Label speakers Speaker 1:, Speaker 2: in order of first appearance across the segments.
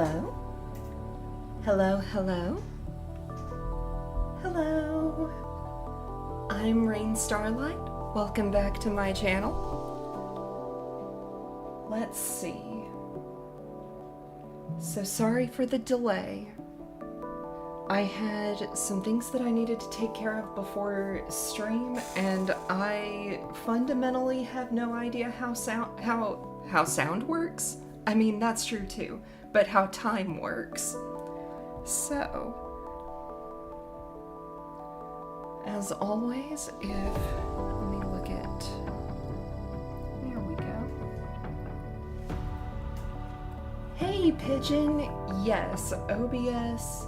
Speaker 1: Hello? Hello, hello? Hello? I'm Rain Starlight. Welcome back to my channel. Let's see. So sorry for the delay. I had some things that I needed to take care of before stream, and I fundamentally have no idea how sound works. I mean, that's true too, but how time works. So, as always, let me look at, here we go. Hey Pigeon, yes, OBS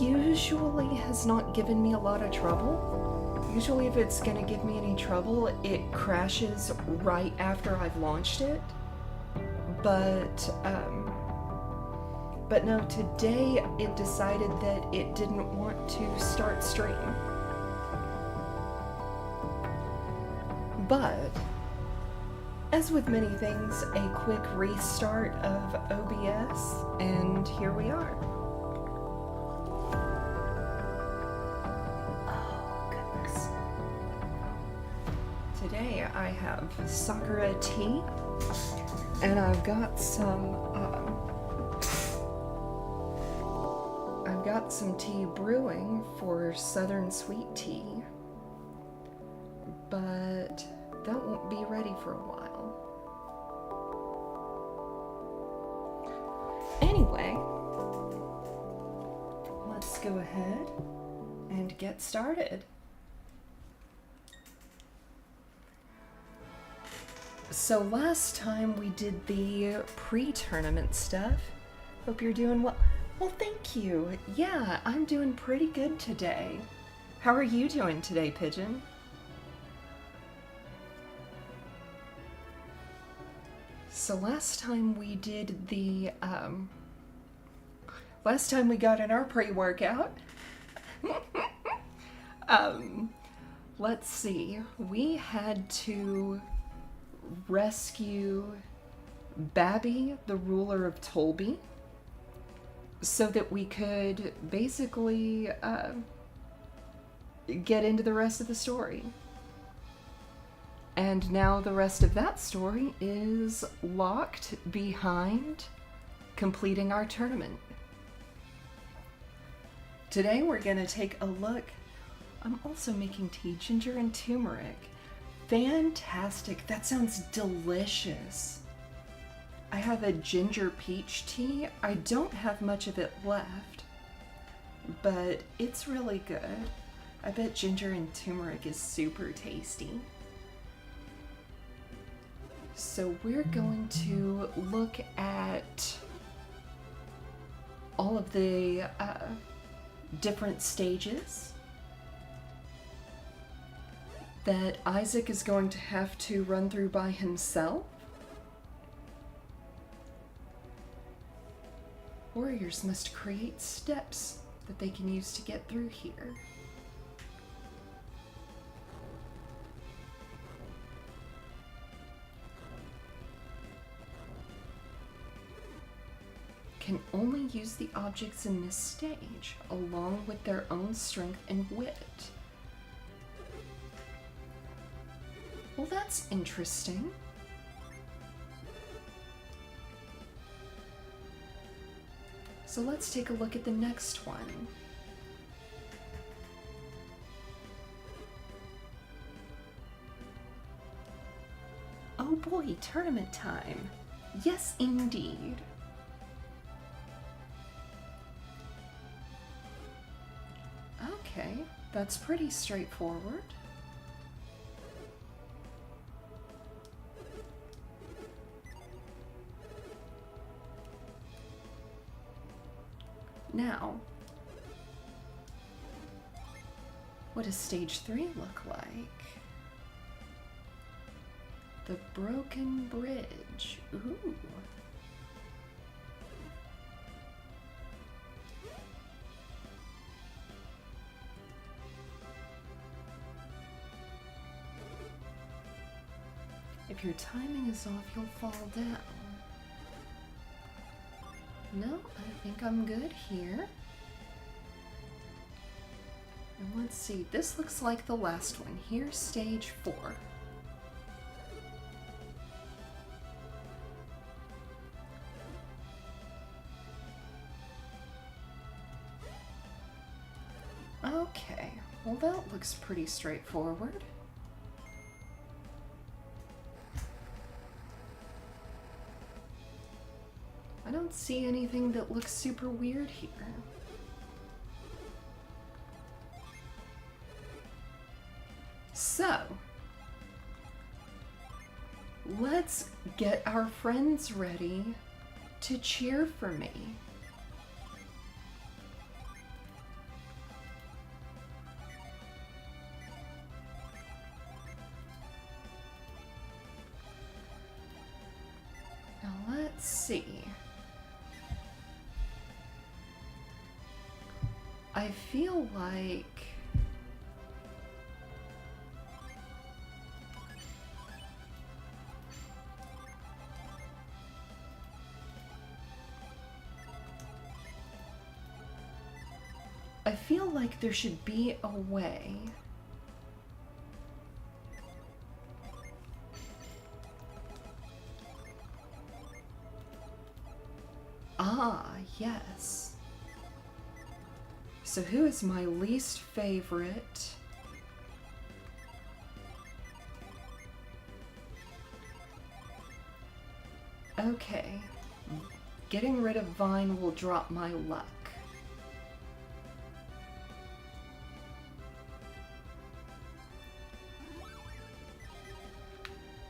Speaker 1: usually has not given me a lot of trouble. Usually if it's gonna give me any trouble, it crashes right after I've launched it. But no, today it decided that it didn't want to start stream. But, as with many things, a quick restart of OBS, and here we are. Oh, goodness. Today I have Sakura tea, and I've got some tea brewing for Southern Sweet Tea, but that won't be ready for a while. Anyway, let's go ahead and get started. So last time we did the pre-tournament stuff. Hope you're doing well. Well, thank you. Yeah, I'm doing pretty good today. How are you doing today, Pigeon? So last time we did the, last time we got in our pre-workout, let's see, we had to rescue Bubby, the ruler of Tolby, so that we could basically get into the rest of the story. And now the rest of that story is locked behind completing our tournament. Today we're going to take a look. I'm also making tea, ginger and turmeric. Fantastic. That sounds delicious. I have a ginger peach tea. I don't have much of it left, but it's really good. I bet ginger and turmeric is super tasty. So we're going to look at all of the different stages that Isaac is going to have to run through by himself. Warriors must create steps that they can use to get through here. Can only use the objects in this stage, along with their own strength and wit. Well, that's interesting. So let's take a look at the next one. Oh boy, tournament time. Yes, indeed. Okay, that's pretty straightforward. Now, what does stage 3 look like? The broken bridge. Ooh. If your timing is off, you'll fall down. No, I think I'm good here. And let's see, this looks like the last one. Here's stage 4. Okay, well that looks pretty straightforward. I don't see anything that looks super weird here. So, let's get our friends ready to cheer for me. Now let's see. I feel like there should be a way yes. So who is my least favorite? Okay. Getting rid of Vine will drop my luck.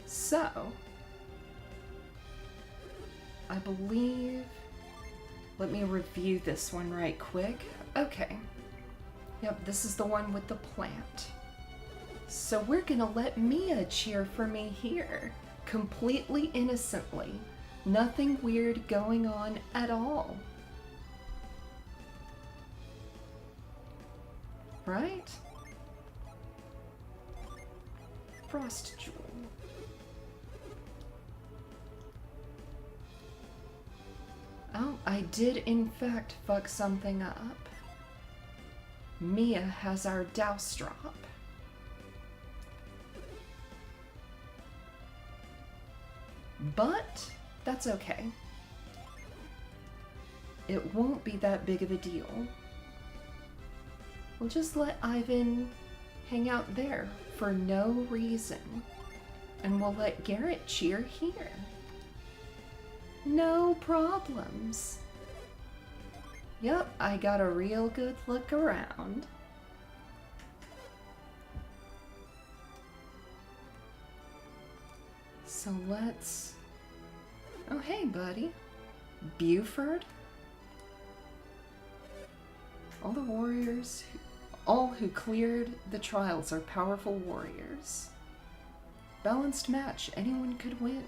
Speaker 1: So, I believe, let me review this one right quick. Okay. Yep, this is the one with the plant. So we're gonna let Mia cheer for me here, completely innocently. Nothing weird going on at all. Right? Frost Jewel. Oh, I did in fact fuck something up. Mia has our douse drop. But that's okay. It won't be that big of a deal. We'll just let Ivan hang out there for no reason. And we'll let Garrett cheer here. No problems. Yep, I got a real good look around. So let's... Oh, hey, buddy. Buford? All the warriors, all who cleared the trials are powerful warriors. Balanced match, anyone could win.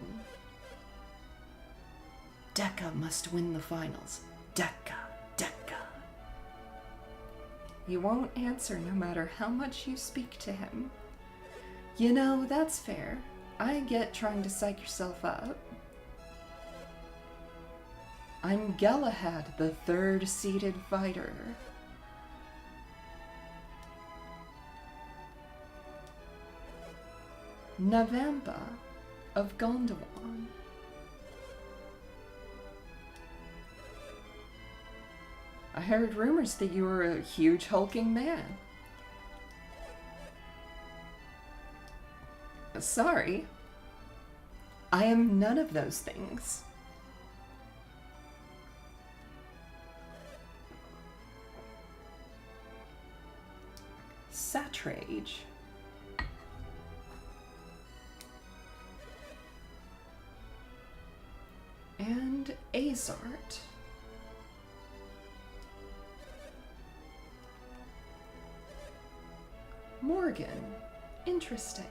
Speaker 1: Decca must win the finals. Decca, Decca. You won't answer no matter how much you speak to him. You know, that's fair. I get trying to psych yourself up. I'm Galahad, the third-seated fighter. Navampa of Gondwan. I heard rumors that you were a huge hulking man. Sorry. I am none of those things. Satrage. And Azart. Morgan. Interesting.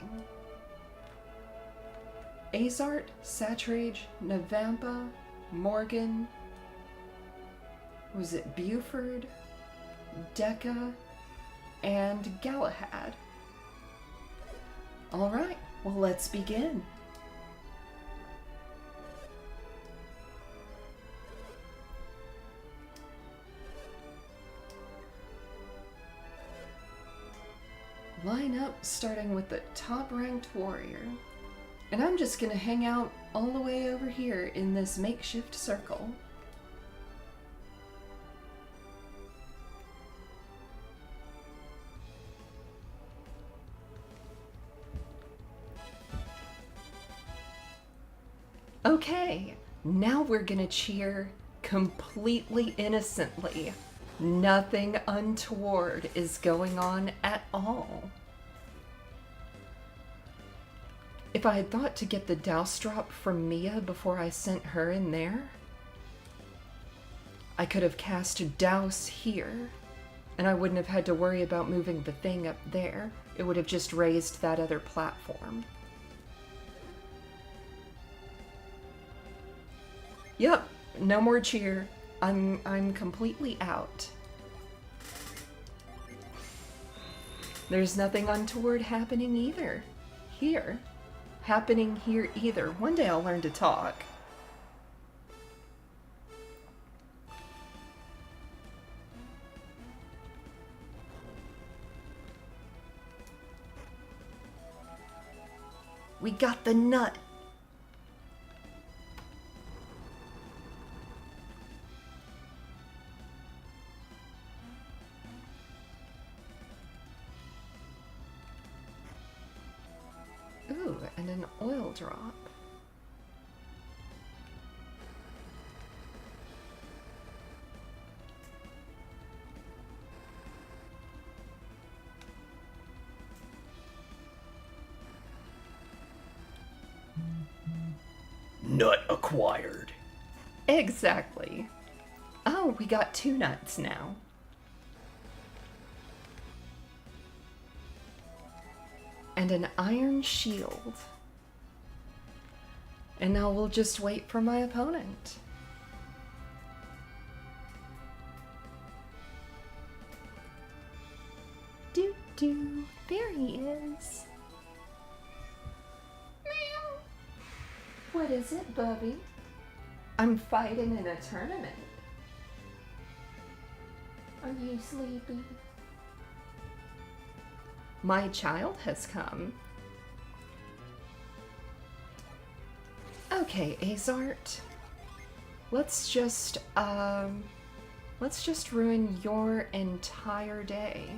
Speaker 1: Azart, Satrage, Navampa, Morgan. Was it Buford, Decca, and Galahad? All right, well, let's begin. line up starting with the top ranked warrior. And I'm just gonna hang out all the way over here in this makeshift circle. Okay, now we're gonna cheer completely innocently. Nothing untoward is going on at all. If I had thought to get the douse drop from Mia before I sent her in there, I could have cast a douse here, and I wouldn't have had to worry about moving the thing up there. It would have just raised that other platform. Yep, no more cheer. I'm completely out. There's nothing untoward happening either. Happening here either. One day I'll learn to talk. We got the nut. Ooh, and an oil drop.
Speaker 2: Nut acquired.
Speaker 1: Exactly. Oh, we got 2 nuts now. And an iron shield. And now we'll just wait for my opponent. Doo-doo. There he is. Meow. What is it, Bubby? I'm fighting in a tournament. Are you sleepy? My child has come. Okay, Azart. Let's just ruin your entire day.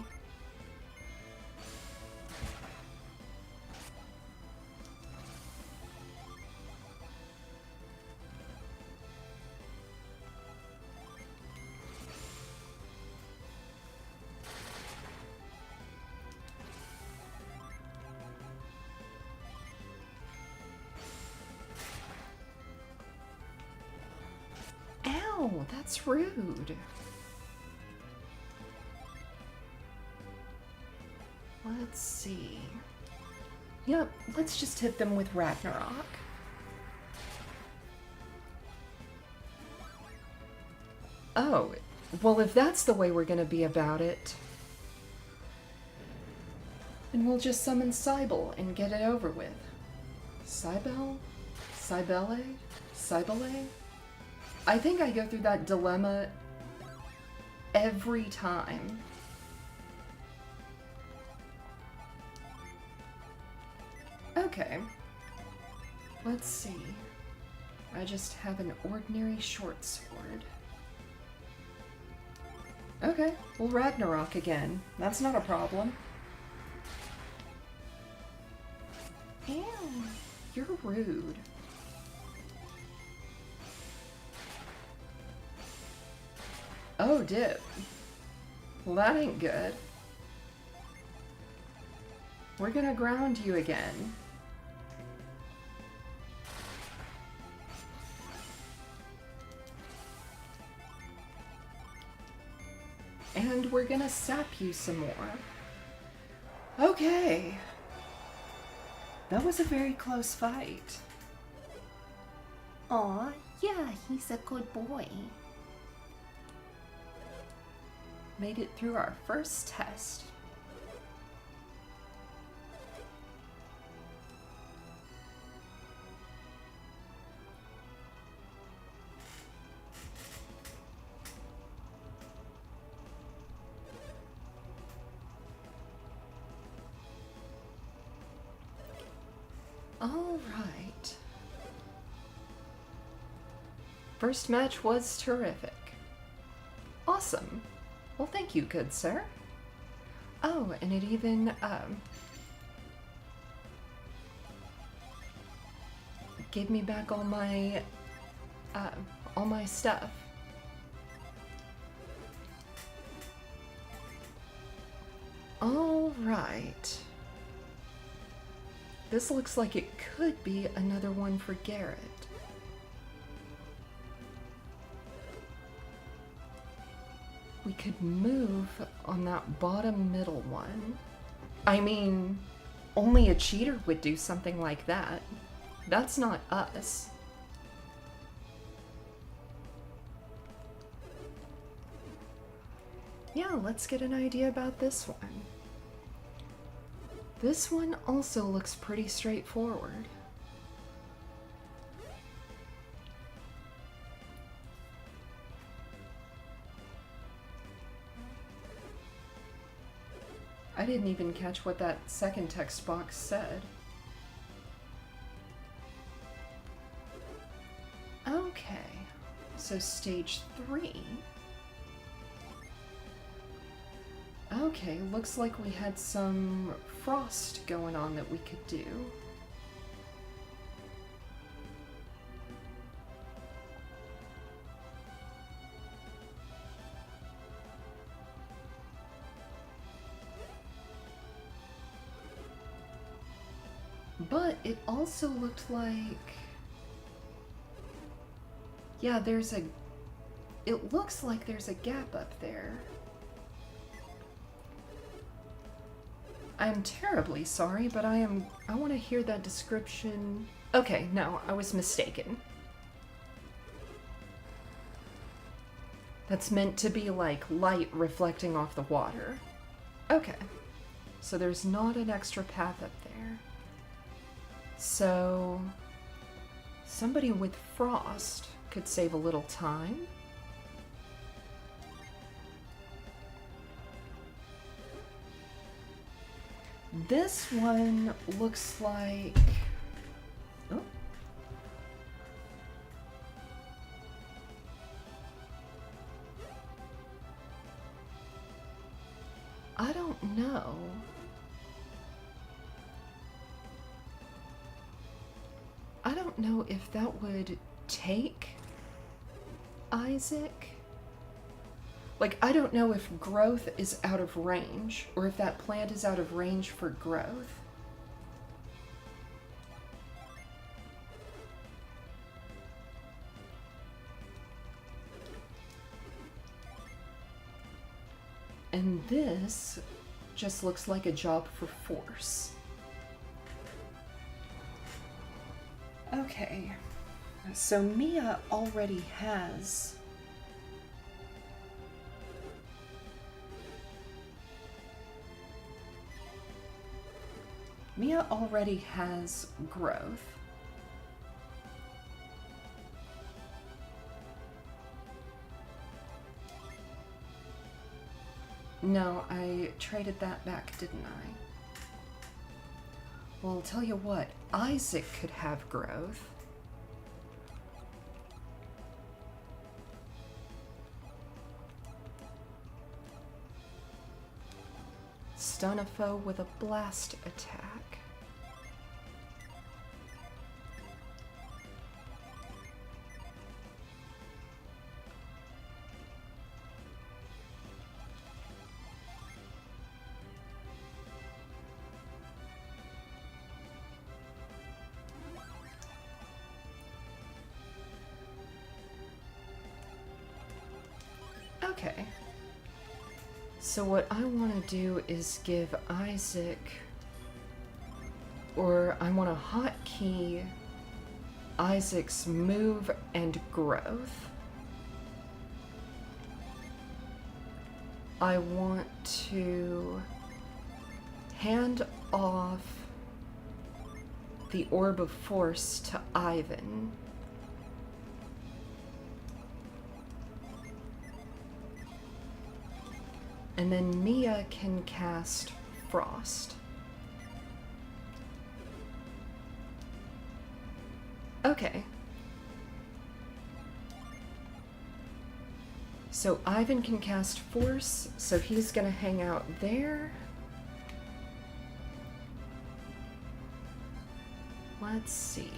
Speaker 1: Ow, that's rude. Let's see. Yep, let's just hit them with Ragnarok. Oh, well, if that's the way we're gonna be about it, then we'll just summon Cybele and get it over with. Cybele? Cybele? Cybele? I think I go through that dilemma every time. Okay. Let's see. I just have an ordinary short sword. Okay, we'll Ragnarok again. That's not a problem. Ew, you're rude. Oh, dip. Well, that ain't good. We're gonna ground you again. And we're gonna sap you some more. Okay. That was a very close fight.
Speaker 3: Aw, yeah, he's a good boy.
Speaker 1: Made it through our first test. All right. First match was terrific. Awesome. Well, thank you, good sir. Oh, and it even, gave me back all my stuff. All right. This looks like it could be another one for Garrett. We could move on that bottom middle one. I mean, only a cheater would do something like that. That's not us. Yeah, let's get an idea about this one. This one also looks pretty straightforward. I didn't even catch what that second text box said. Okay, so stage 3. Okay, looks like we had some frost going on that we could do. But it also looked like... Yeah, it looks like there's a gap up there. I'm terribly sorry, but I want to hear that description. Okay, no, I was mistaken. That's meant to be like light reflecting off the water. Okay, so there's not an extra path up there. So somebody with frost could save a little time. This one looks like... Oh. I don't know. I don't know if that would take Isaac. Like, I don't know if growth is out of range, or if that plant is out of range for growth. And this just looks like a job for force. Okay, so Mia already has... Mia already has growth. No, I traded that back, didn't I? Well, I'll tell you what, Isaac could have growth. Stun a foe with a blast attack. Okay. So what I want to do is give Isaac, or I want to hotkey Isaac's move and growth. I want to hand off the Orb of Force to Ivan. And then Mia can cast Frost. Okay. So Ivan can cast Force, so he's gonna hang out there. Let's see.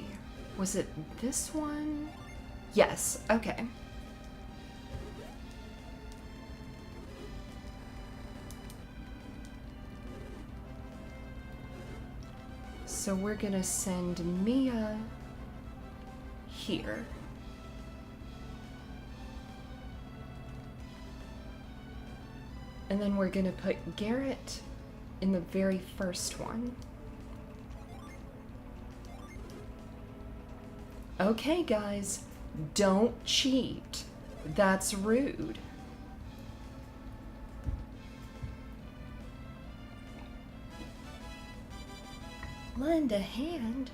Speaker 1: Was it this one? Yes, okay. So we're gonna send Mia here. And then we're gonna put Garrett in the very first one. Okay, guys, don't cheat. That's rude. Lend a hand?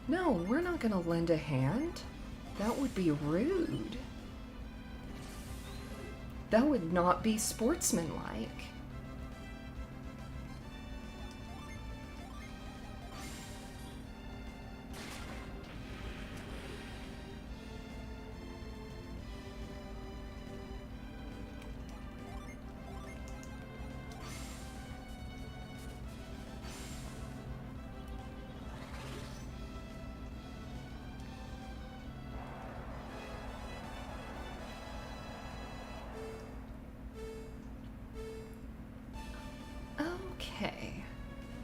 Speaker 1: No, we're not gonna lend a hand. That would be rude. That would not be sportsmanlike. Okay.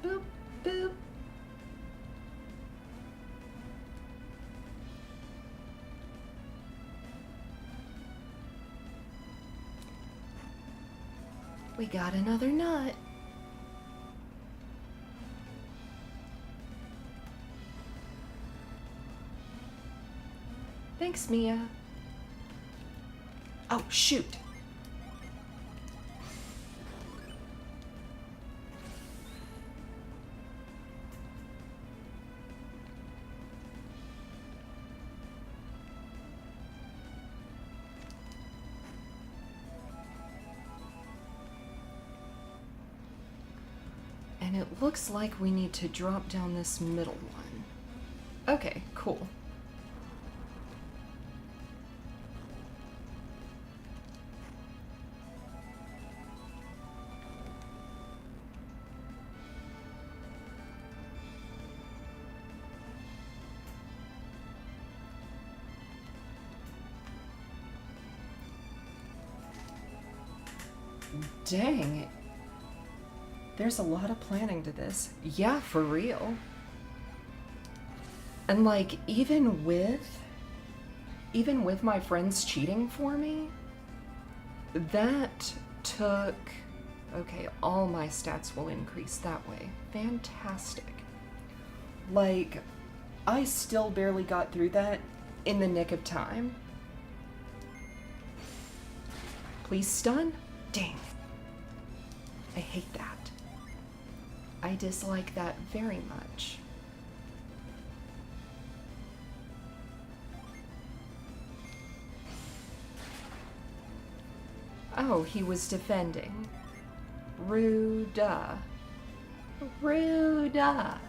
Speaker 1: Boop, boop. We got another nut. Thanks, Mia. Oh, shoot. And it looks like we need to drop down this middle one. Okay, cool. Dang. There's a lot of planning to this. Yeah, for real. And like, even with my friends cheating for me, that took... Okay, all my stats will increase that way. Fantastic. Like, I still barely got through that in the nick of time. Please stun? Dang. I hate that. I dislike that very much. Oh, he was defending. Ruda. Ruda.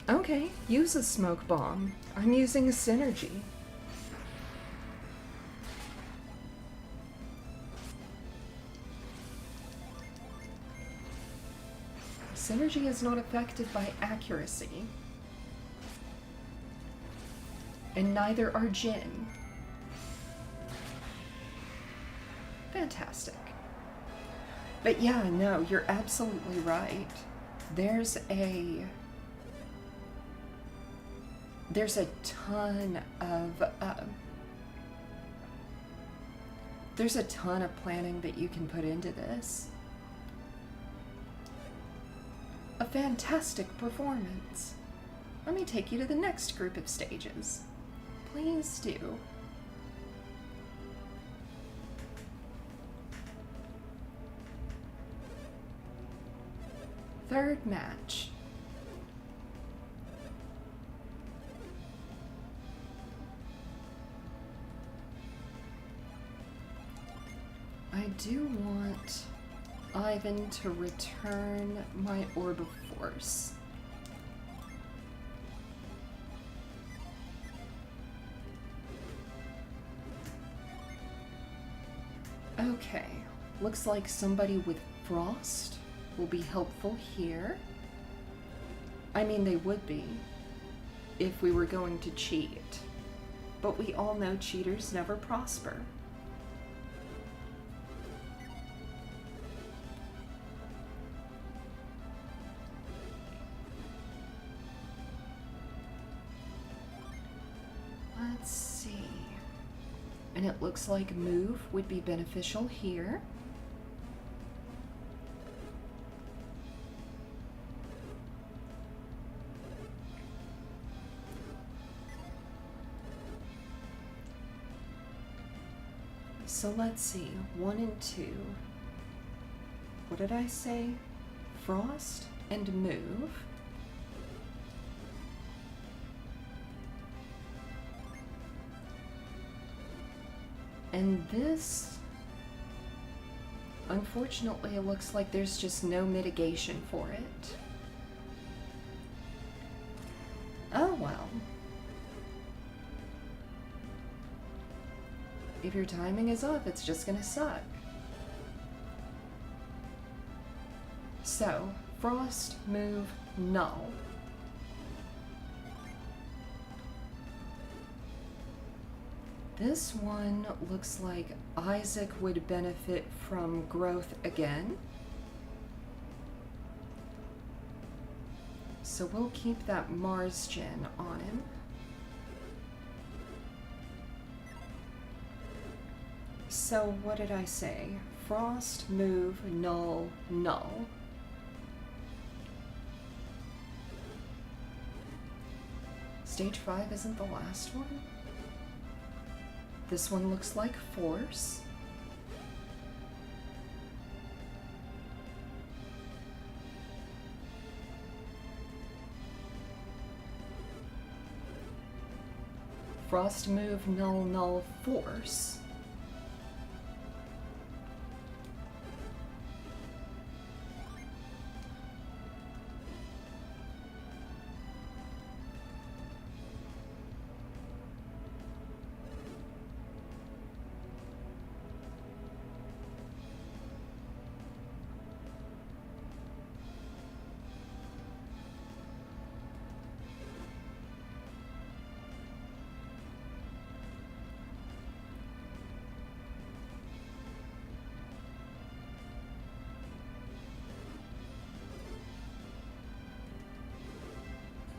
Speaker 1: Okay, use a smoke bomb. I'm using a synergy. Synergy is not affected by accuracy. And neither are Jin. Fantastic. But yeah, no, you're absolutely right. There's a ton of planning that you can put into this. A fantastic performance. Let me take you to the next group of stages. Please do. Third match. do want Ivan to return my orb of force. Okay, looks like somebody with frost will be helpful here. I mean, they would be if we were going to cheat, but we all know cheaters never prosper. Let's see. And it looks like move would be beneficial here. So let's see, 1 and 2. What did I say? Frost and move. And this, unfortunately, it looks like there's just no mitigation for it. Oh well. If your timing is off, it's just gonna suck. So, frost, move, null. This one looks like Isaac would benefit from growth again. So we'll keep that Mars gen on him. So what did I say? Frost, move, null, null. Stage 5 isn't the last one? This one looks like force. Frost, move, null, null, force.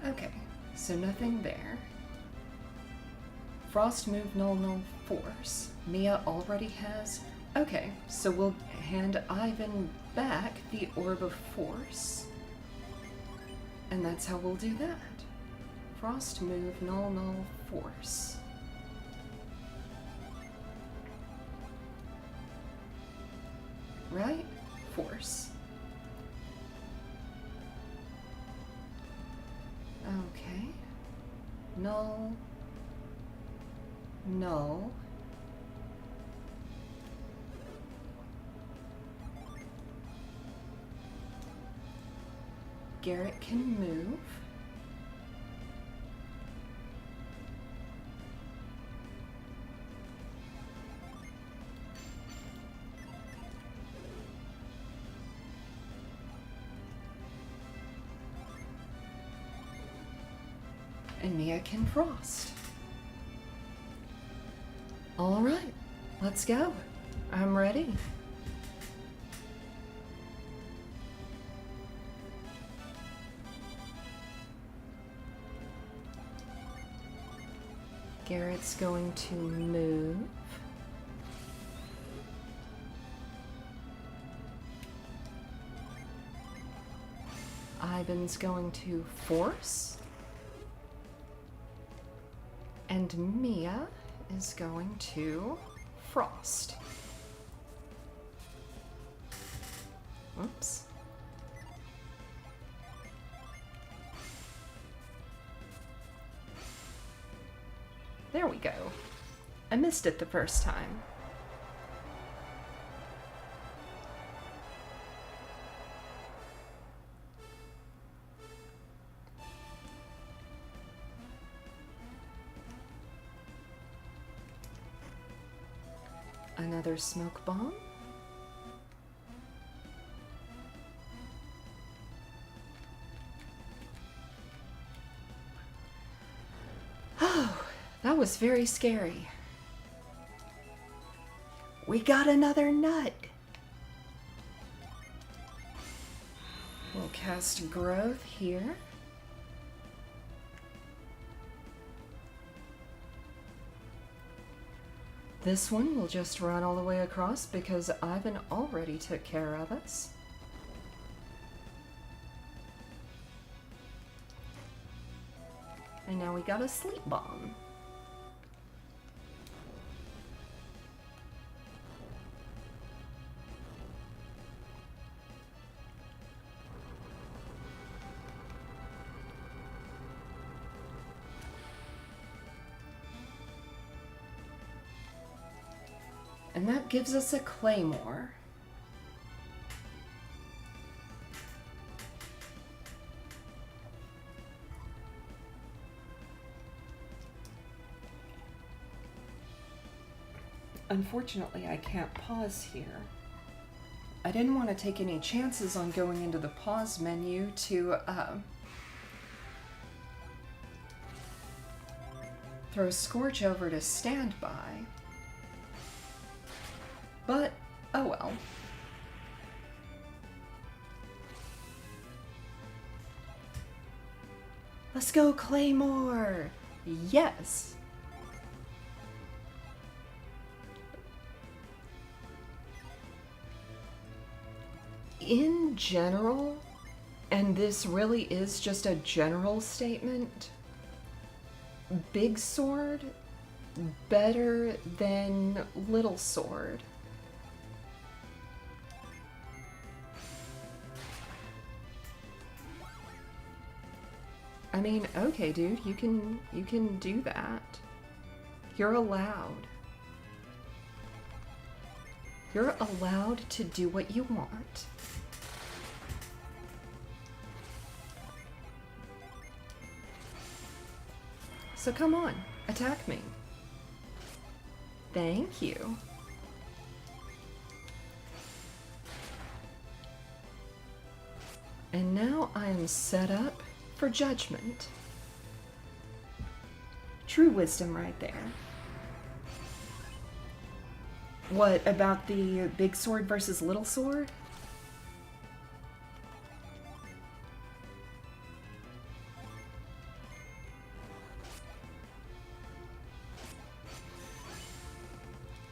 Speaker 1: Okay, so nothing there. Frost, move, null, null, force. Mia already has. Okay, so we'll hand Ivan back the orb of force. And that's how we'll do that. Frost, move, null, null, force. Right? Force. Okay. Null. Null. Garrett can move. And Mia can frost. All right, let's go. I'm ready. Garrett's going to move. Ivan's going to force. And Mia is going to frost. Whoops. There we go. I missed it the first time. Another smoke bomb. Oh, that was very scary. We got another nut. We'll cast growth here. This one will just run all the way across because Ivan already took care of us. And now we got a sleep bomb. And that gives us a claymore. Unfortunately, I can't pause here. I didn't want to take any chances on going into the pause menu to throw Scorch over to standby. But, oh well. Let's go, Claymore! Yes! In general, and this really is just a general statement, Big Sword better than Little Sword. I mean, okay, dude, you can do that. You're allowed. You're allowed to do what you want. So come on, attack me. Thank you. And now I am set up for judgment. True wisdom right there. What about the big sword versus little sword?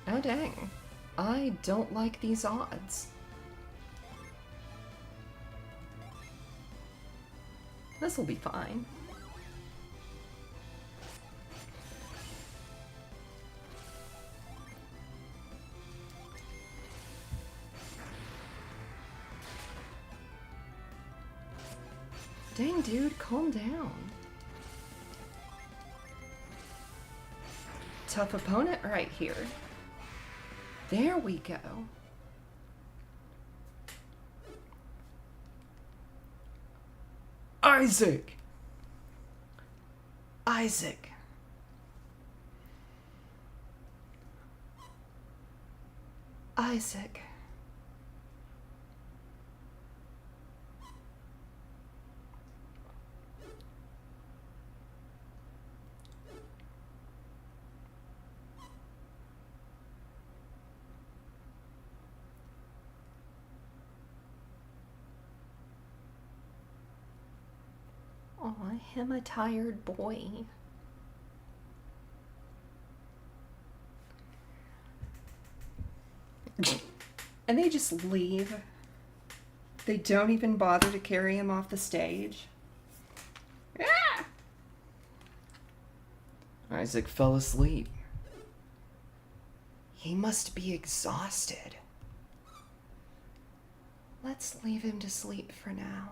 Speaker 1: Oh dang, I don't like these odds. This'll be fine. Dang, dude, calm down. Tough opponent right here. There we go.
Speaker 2: Isaac!
Speaker 1: Isaac. Isaac. Aw, him a tired boy. And they just leave. They don't even bother to carry him off the stage. Ah!
Speaker 2: Isaac fell asleep.
Speaker 1: He must be exhausted. Let's leave him to sleep for now.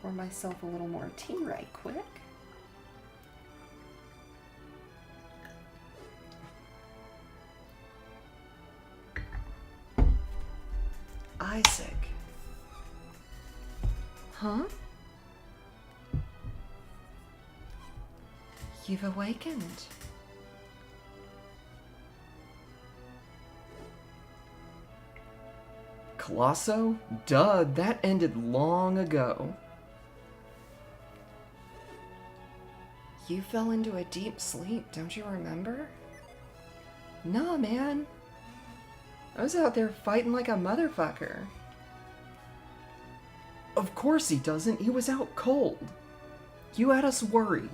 Speaker 1: Pour myself a little more tea right quick. Isaac. Huh? You've awakened.
Speaker 2: Colosso? Duh, that ended long ago. You fell into a deep sleep, don't you remember? Nah, man. I was out there fighting like a motherfucker. Of course he doesn't. He was out cold. You had us worried.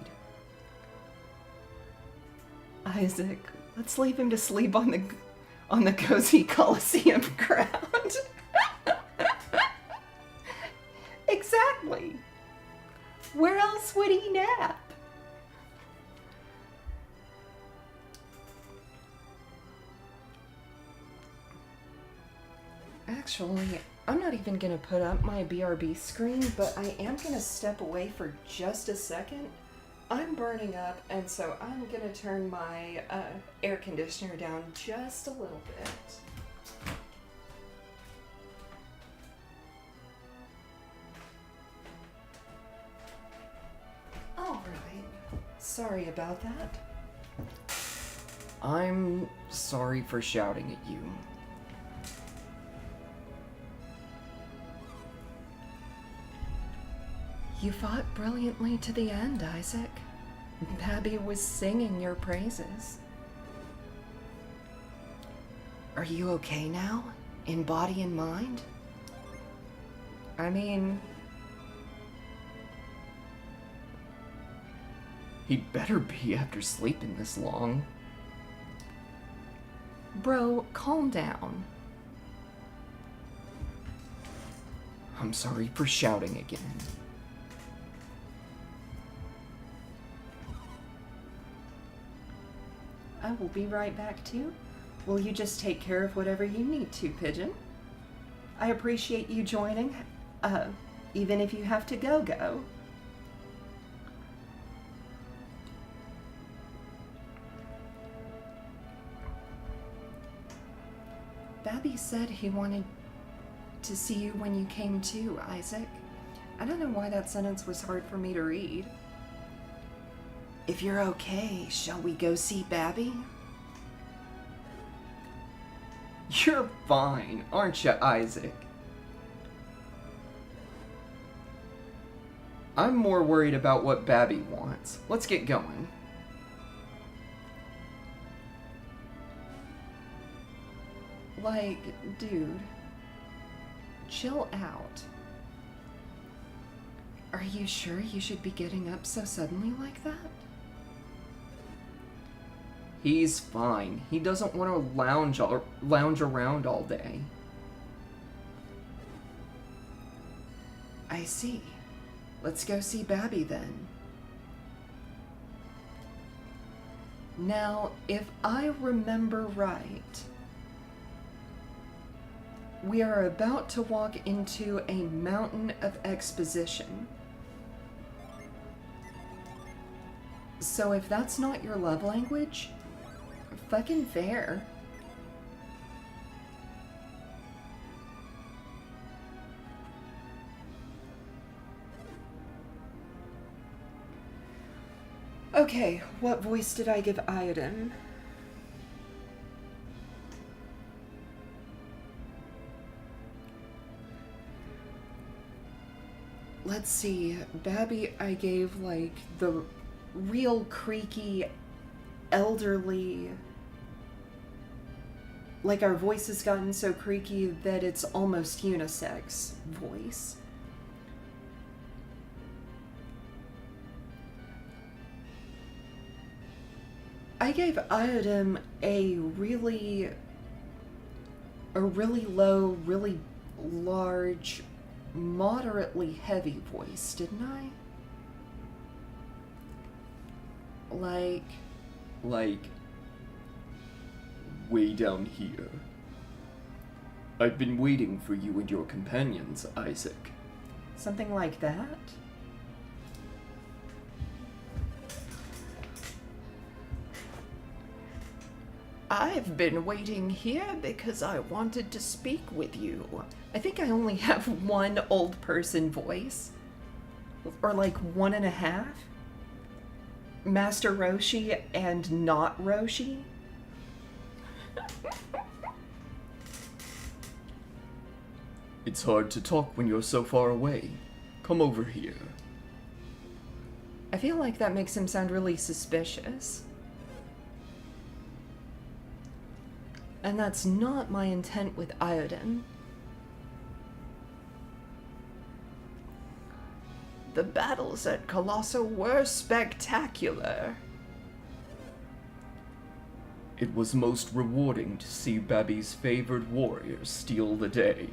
Speaker 1: Isaac, let's leave him to sleep on the cozy Coliseum ground. Exactly. Where else would he nap? Actually, I'm not even gonna put up my BRB screen, but I am gonna step away for just a second. I'm burning up, and so I'm gonna turn my air conditioner down just a little bit. Alright, sorry about that.
Speaker 2: I'm sorry for shouting at you.
Speaker 1: You fought brilliantly to the end, Isaac. Bubby was singing your praises.
Speaker 2: Are you okay now? In body and mind?
Speaker 1: I mean,
Speaker 2: He'd better be after sleeping this long.
Speaker 1: bro, calm down.
Speaker 2: I'm sorry for shouting again.
Speaker 1: I will be right back too. Will you just take care of whatever you need to, Pigeon? I appreciate you joining, even if you have to go. Babby said he wanted to see you when you came to, Isaac. I don't know why that sentence was hard for me to read.
Speaker 2: If you're okay, shall we go see Babby? You're fine, aren't you, Isaac? I'm more worried about what Babby wants. Let's get going.
Speaker 1: Like, dude, chill out. Are you sure you should be getting up so suddenly like that?
Speaker 2: He's fine. He doesn't want to lounge around all day.
Speaker 1: I see. Let's go see Babby then. Now, if I remember right, we are about to walk into a mountain of exposition. So if that's not your love language, fucking fair. Okay, what voice did I give Iodine? Let's see, Babby I gave like the real creaky, elderly, like our voice has gotten so creaky that it's almost unisex voice. I gave Iodine a really low, really large, moderately heavy voice, didn't I? Like,
Speaker 2: way down here. I've been waiting for you and your companions, Isaac.
Speaker 1: something like that? I've been waiting here because I wanted to speak with you. I think I only have one old person voice. Or like 1.5. Master Roshi and not Roshi.
Speaker 4: It's hard to talk when you're so far away. Come over here.
Speaker 2: I feel like that makes him sound really suspicious. And that's not my intent with Iodine. The battles at Colosso were spectacular.
Speaker 4: It was most rewarding to see Babby's favored warriors steal the day.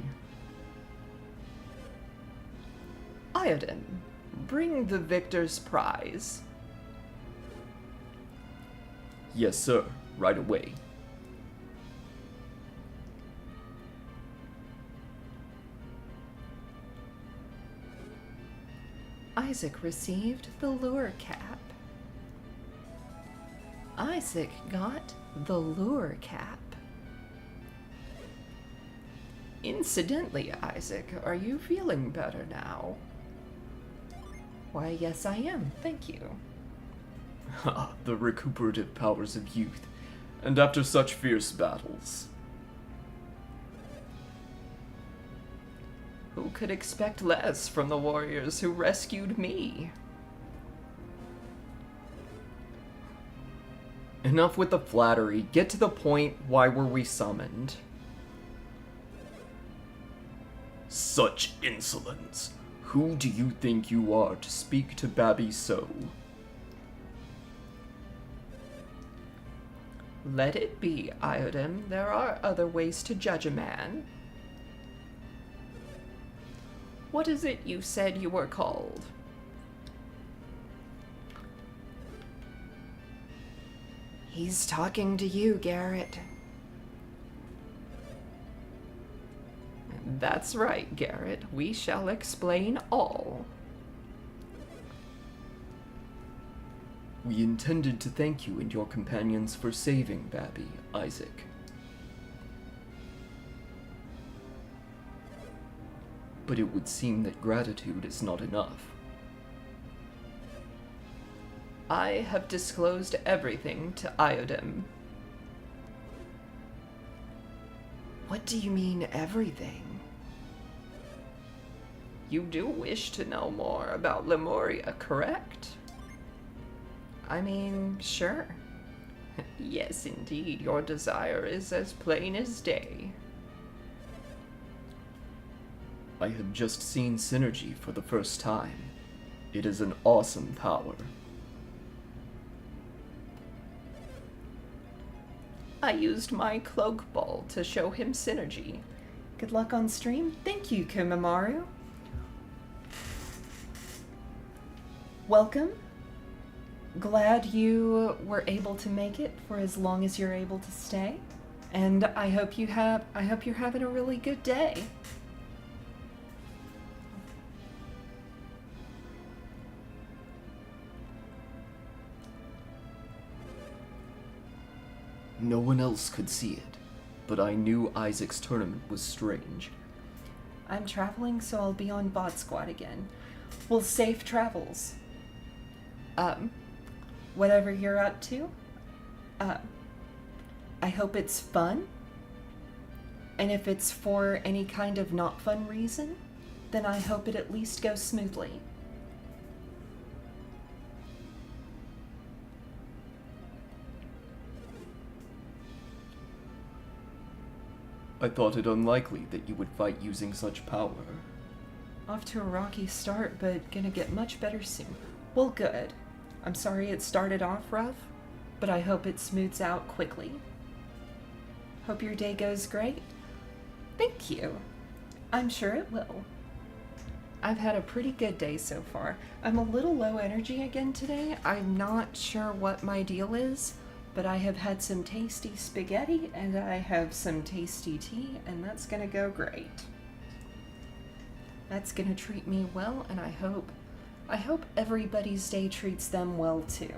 Speaker 2: Iodine, bring the victor's prize.
Speaker 4: Yes, sir. Right away.
Speaker 2: Isaac received the lure cap. Isaac got the lure cap. Incidentally, Isaac, are you feeling better now? Why, yes, I am. Thank you.
Speaker 4: Ha, the recuperative powers of youth. And after such fierce battles.
Speaker 2: Who could expect less from the warriors who rescued me?
Speaker 4: Enough with the flattery. Get to the point. Why were we summoned? Such insolence. Who do you think you are to speak to Babby so?
Speaker 2: Let it be, Iodine. There are other ways to judge a man. What is it you said you were called? He's talking to you, Garrett. That's right, Garrett. We shall explain all.
Speaker 4: We intended to thank you and your companions for saving Babby, Isaac. But it would seem that gratitude is not enough.
Speaker 2: I have disclosed everything to Iodine. What do you mean, everything? You do wish to know more about Lemuria, correct? I mean, sure. Yes, indeed, your desire is as plain as day.
Speaker 4: I have just seen Synergy for the first time. It is an awesome power.
Speaker 2: I used my cloak ball to show him Synergy.
Speaker 1: Good luck on stream. Thank you, Kumamoru. Welcome. Glad you were able to make it for as long as you're able to stay. And I hope you're having a really good day.
Speaker 4: No one else could see it, but I knew Isaac's tournament was strange.
Speaker 1: I'm traveling, so I'll be on Bot Squad again. Well, safe travels. Whatever you're up to, I hope it's fun. And if it's for any kind of not fun reason, then I hope it at least goes smoothly.
Speaker 4: I thought it unlikely that you would fight using such power.
Speaker 1: Off to a rocky start, but gonna get much better soon. Well, good. I'm sorry it started off rough, but I hope it smooths out quickly. Hope your day goes great. Thank you. I'm sure it will. I've had a pretty good day so far. I'm a little low energy again today. I'm not sure what my deal is, but I have had some tasty spaghetti and I have some tasty tea, and that's gonna go great. That's gonna treat me well, and I hope everybody's day treats them well too.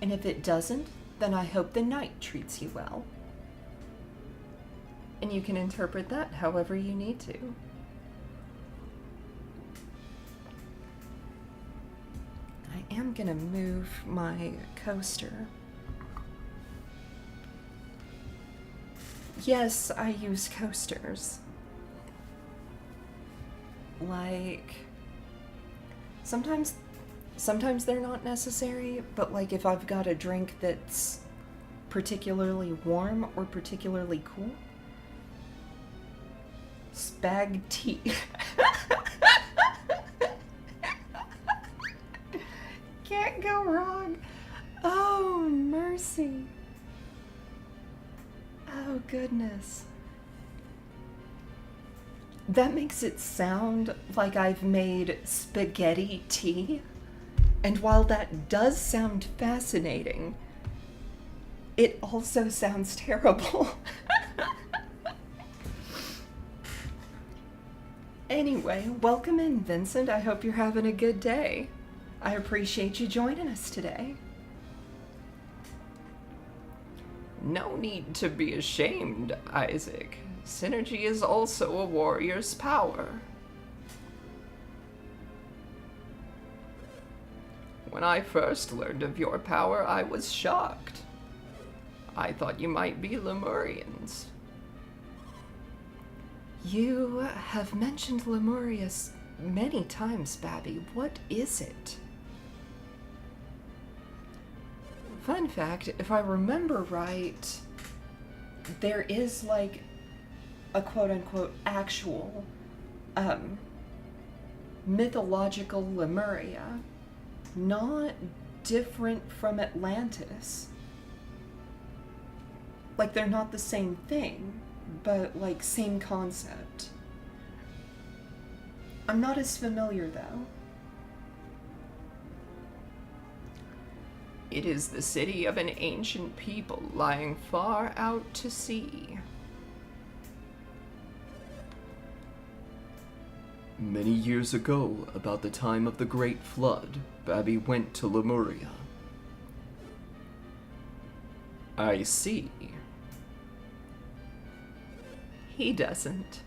Speaker 1: And if it doesn't, then I hope the night treats you well. And you can interpret that however you need to. I am gonna move my coaster. Yes, I use coasters. Like, sometimes they're not necessary, but like if I've got a drink that's particularly warm or particularly cool, spag tea. Can't go wrong. Oh, mercy. Oh, goodness. That makes it sound like I've made spaghetti tea. And while that does sound fascinating, it also sounds terrible. Anyway, welcome in, Vincent. I hope you're having a good day. I appreciate you joining us today.
Speaker 2: No need to be ashamed, Isaac. Synergy is also a warrior's power. When I first learned of your power, I was shocked. I thought you might be Lemurians.
Speaker 1: You have mentioned Lemuria many times, Babby. What is it? Fun fact, if I remember right, there is like a quote-unquote actual mythological Lemuria, not different from Atlantis. Like, they're not the same thing, but like same concept. I'm not as familiar though.
Speaker 2: It is the city of an ancient people lying far out to sea.
Speaker 4: Many years ago, about the time of the Great Flood, Babby went to Lemuria.
Speaker 2: I see. He doesn't.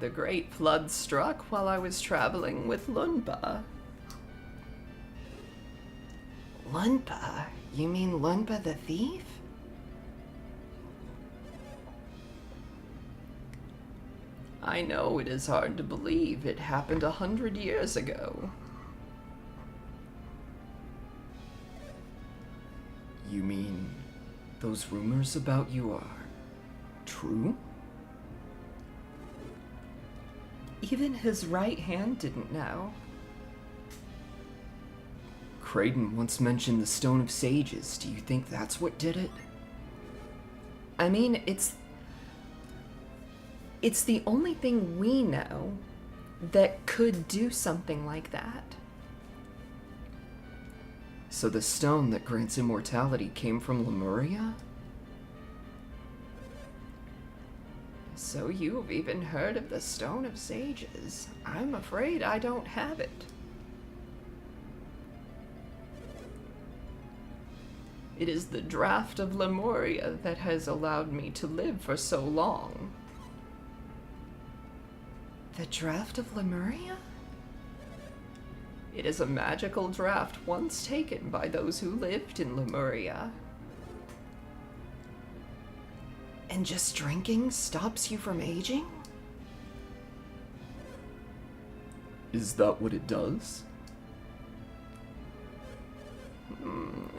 Speaker 2: The Great Flood struck while I was traveling with Lunpa.
Speaker 1: Lunpa? You mean Lunpa the thief?
Speaker 2: I know it is hard to believe it happened 100 years ago.
Speaker 4: You mean those rumors about you are true?
Speaker 1: Even his right hand didn't know.
Speaker 4: Creighton once mentioned the Stone of Sages. Do you think that's what did it?
Speaker 1: I mean, it's the only thing we know that could do something like that.
Speaker 4: So the stone that grants immortality came from Lemuria?
Speaker 2: So you've even heard of the Stone of Sages. I'm afraid I don't have it. It is the draft of Lemuria that has allowed me to live for so long.
Speaker 1: The draft of Lemuria?
Speaker 2: It is a magical draft once taken by those who lived in Lemuria.
Speaker 1: And just drinking stops you from aging?
Speaker 4: Is that what it does?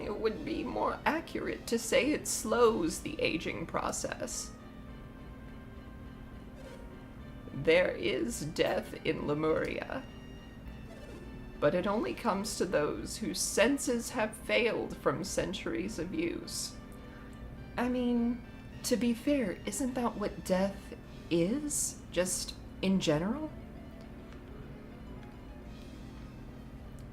Speaker 2: It would be more accurate to say it slows the aging process. There is death in Lemuria, but it only comes to those whose senses have failed from centuries of use.
Speaker 1: I mean, to be fair, isn't that what death is? Just in general?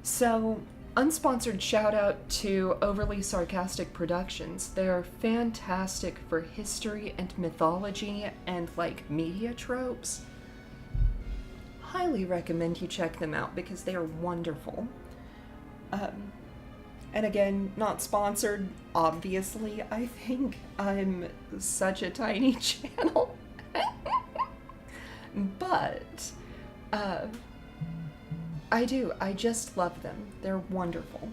Speaker 1: So, unsponsored shout out to Overly Sarcastic Productions. They're fantastic for history and mythology and like media tropes. Highly recommend you check them out because they are wonderful. And again, not sponsored, obviously. I think I'm such a tiny channel. But, I just love them. They're wonderful.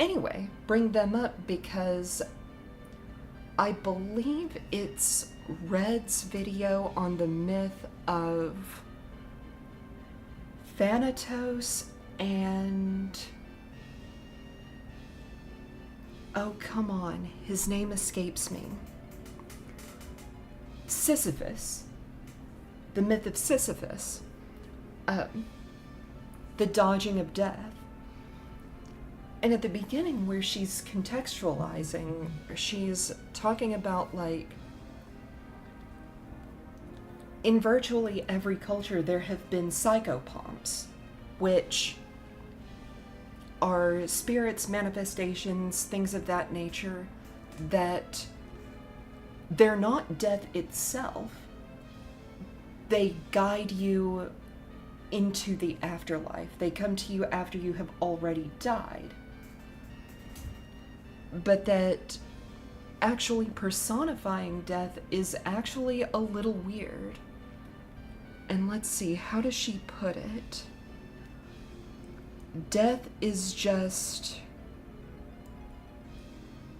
Speaker 2: Anyway, bring them up because I believe it's Red's video on the myth of Thanatos and... oh, come on. His name escapes me. Sisyphus. The myth of Sisyphus. The dodging of death. And at the beginning, where she's contextualizing, she's talking about, like, in virtually every culture, there have been psychopomps, which are spirits, manifestations, things of that nature, that they're not death itself. They guide you into the afterlife. They come to you after you have already died. But that actually personifying death is actually a little weird. And let's see, how does she put it? Death is just...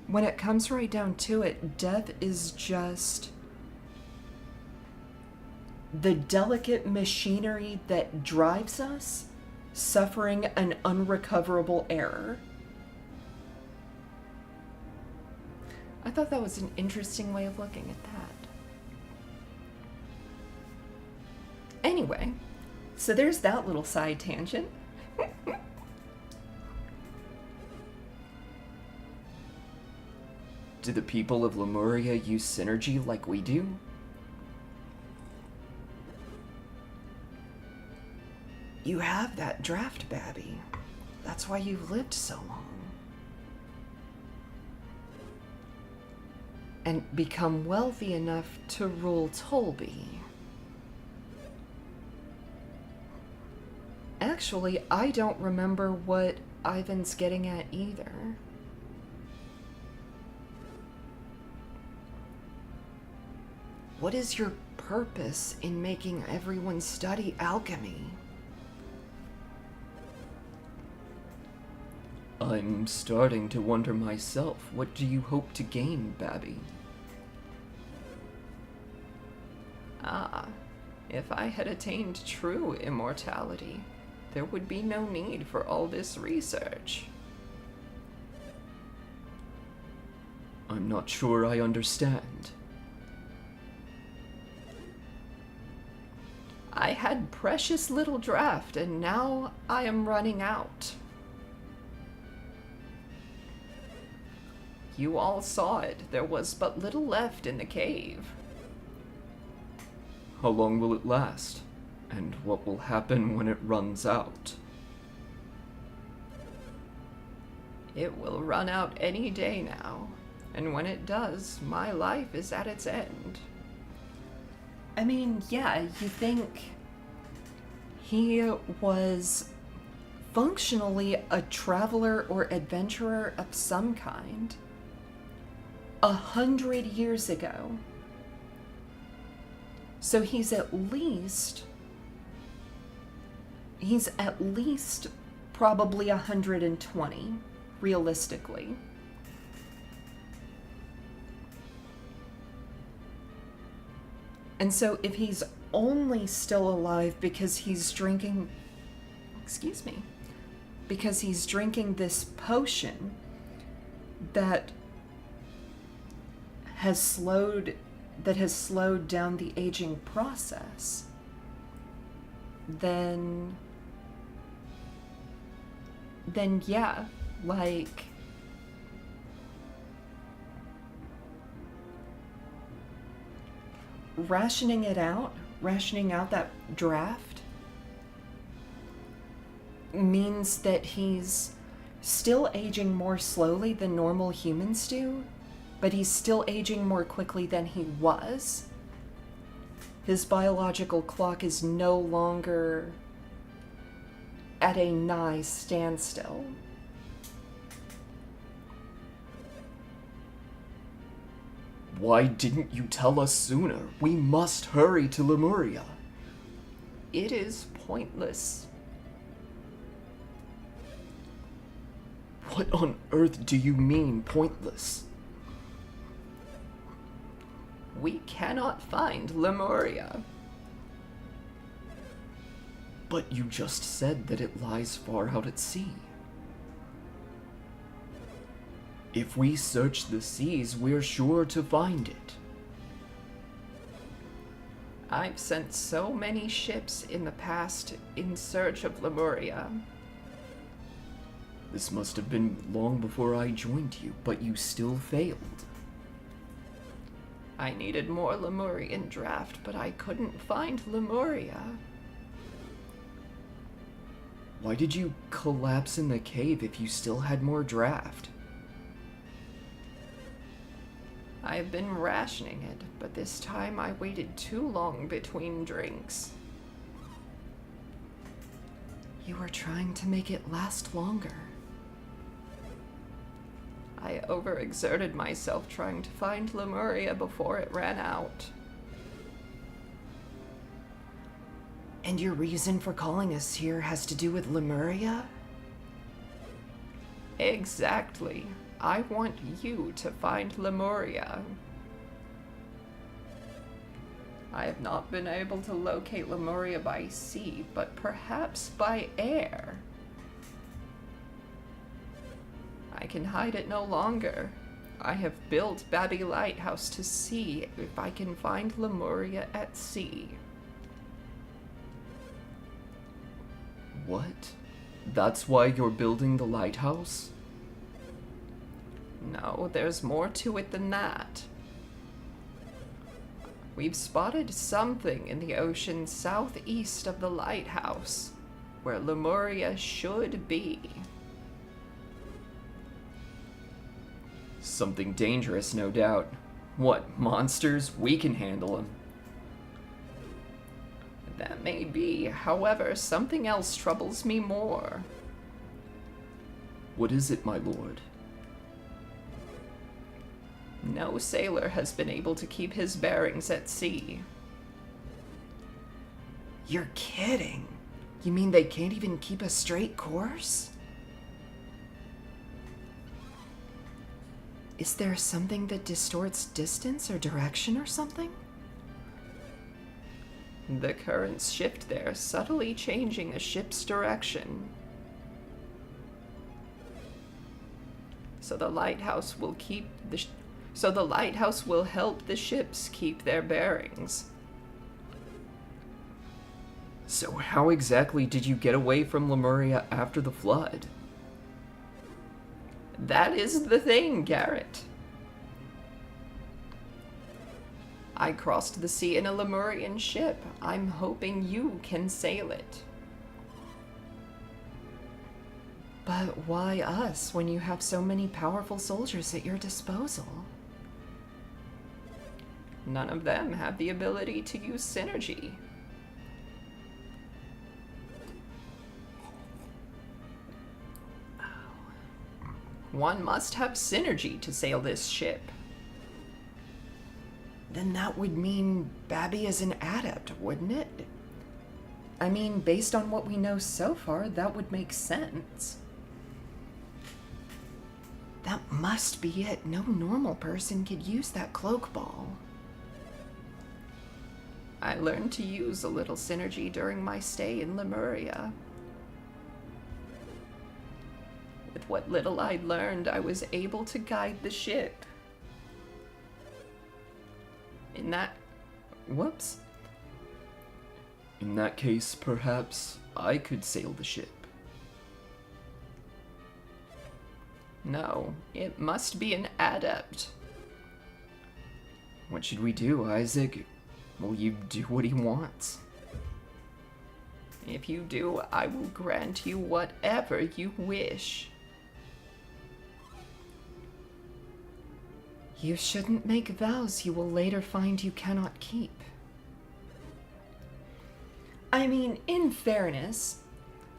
Speaker 2: when it comes right down to it, death is just the delicate machinery that drives us, suffering an unrecoverable error. I thought that was an interesting way of looking at that. Anyway, so there's that little side tangent.
Speaker 4: Do the people of Lemuria use synergy like we do?
Speaker 2: You have that draft, Babby. That's why you've lived so long. And become wealthy enough to rule Tolby. Actually, I don't remember what Ivan's getting at either. What is your purpose in making everyone study alchemy?
Speaker 4: I'm starting to wonder myself. What do you hope to gain, Babby?
Speaker 2: Ah, if I had attained true immortality, there would be no need for all this research.
Speaker 4: I'm not sure I understand.
Speaker 2: I had precious little draft, and now I am running out. You all saw it. There was but little left in the cave.
Speaker 4: How long will it last? And what will happen when it runs out?
Speaker 2: It will run out any day now, and when it does, my life is at its end.
Speaker 1: I mean, yeah, you think
Speaker 2: He was functionally a traveler or adventurer of some kind.
Speaker 1: 100 years ago. So he's at least probably 120, realistically. And so if he's only still alive because he's drinking, because he's drinking this potion that has slowed down the aging process, then yeah, like, rationing out that draft means that he's still aging more slowly than normal humans do, but he's still aging more quickly than he was. His biological clock is no longer at a nigh standstill.
Speaker 4: Why didn't you tell us sooner? We must hurry to Lemuria.
Speaker 2: It is pointless.
Speaker 4: What on earth do you mean, pointless?
Speaker 2: We cannot find Lemuria.
Speaker 4: But you just said that it lies far out at sea. If we search the seas, we're sure to find it.
Speaker 2: I've sent so many ships in the past in search of Lemuria.
Speaker 4: This must have been long before I joined you, but you still failed.
Speaker 2: I needed more Lemurian draft, but I couldn't find Lemuria.
Speaker 4: Why did you collapse in the cave if you still had more draft?
Speaker 2: I've been rationing it, but this time I waited too long between drinks.
Speaker 1: You were trying to make it last longer.
Speaker 2: I overexerted myself trying to find Lemuria before it ran out.
Speaker 1: And your reason for calling us here has to do with Lemuria?
Speaker 2: Exactly. I want you to find Lemuria. I have not been able to locate Lemuria by sea, but perhaps by air. I can hide it no longer. I have built Bubby Lighthouse to see if I can find Lemuria at sea.
Speaker 4: What? That's why you're building the lighthouse?
Speaker 2: No, there's more to it than that. We've spotted something in the ocean southeast of the lighthouse, where Lemuria should be.
Speaker 4: Something dangerous, no doubt. What, monsters? We can handle them.
Speaker 2: That may be, however, something else troubles me more.
Speaker 4: What is it, my lord?
Speaker 2: No sailor has been able to keep his bearings at sea.
Speaker 1: You're kidding. You mean they can't even keep a straight course? Is there something that distorts distance or direction or something?
Speaker 2: The currents shift there, subtly changing a ship's direction. So the lighthouse will help the ships keep their bearings.
Speaker 4: So how exactly did you get away from Lemuria after the flood?
Speaker 2: That is the thing, Garrett. I crossed the sea in a Lemurian ship. I'm hoping you can sail it.
Speaker 1: But why us when you have so many powerful soldiers at your disposal?
Speaker 2: None of them have the ability to use synergy. One must have synergy to sail this ship.
Speaker 1: Then that would mean Bubby is an adept, wouldn't it? I mean, based on what we know so far, that would make sense. That must be it. No normal person could use that cloak ball.
Speaker 2: I learned to use a little synergy during my stay in Lemuria. With what little I learned, I was able to guide the ship. In that
Speaker 4: case, perhaps I could sail the ship.
Speaker 2: No, it must be an adept.
Speaker 4: What should we do, Isaac? Will you do what he wants?
Speaker 2: If you do, I will grant you whatever you wish.
Speaker 1: You shouldn't make vows you will later find you cannot keep. I mean, in fairness,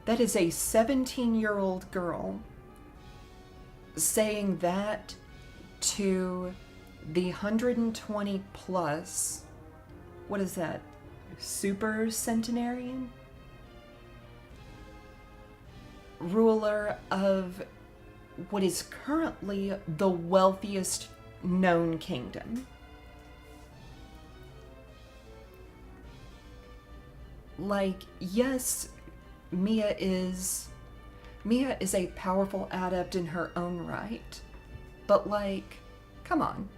Speaker 1: that is a 17-year-old girl saying that to the 120 plus, what is that, super centenarian? Ruler of what is currently the wealthiest known kingdom. Like, yes, Mia is a powerful adept in her own right, but like, come on.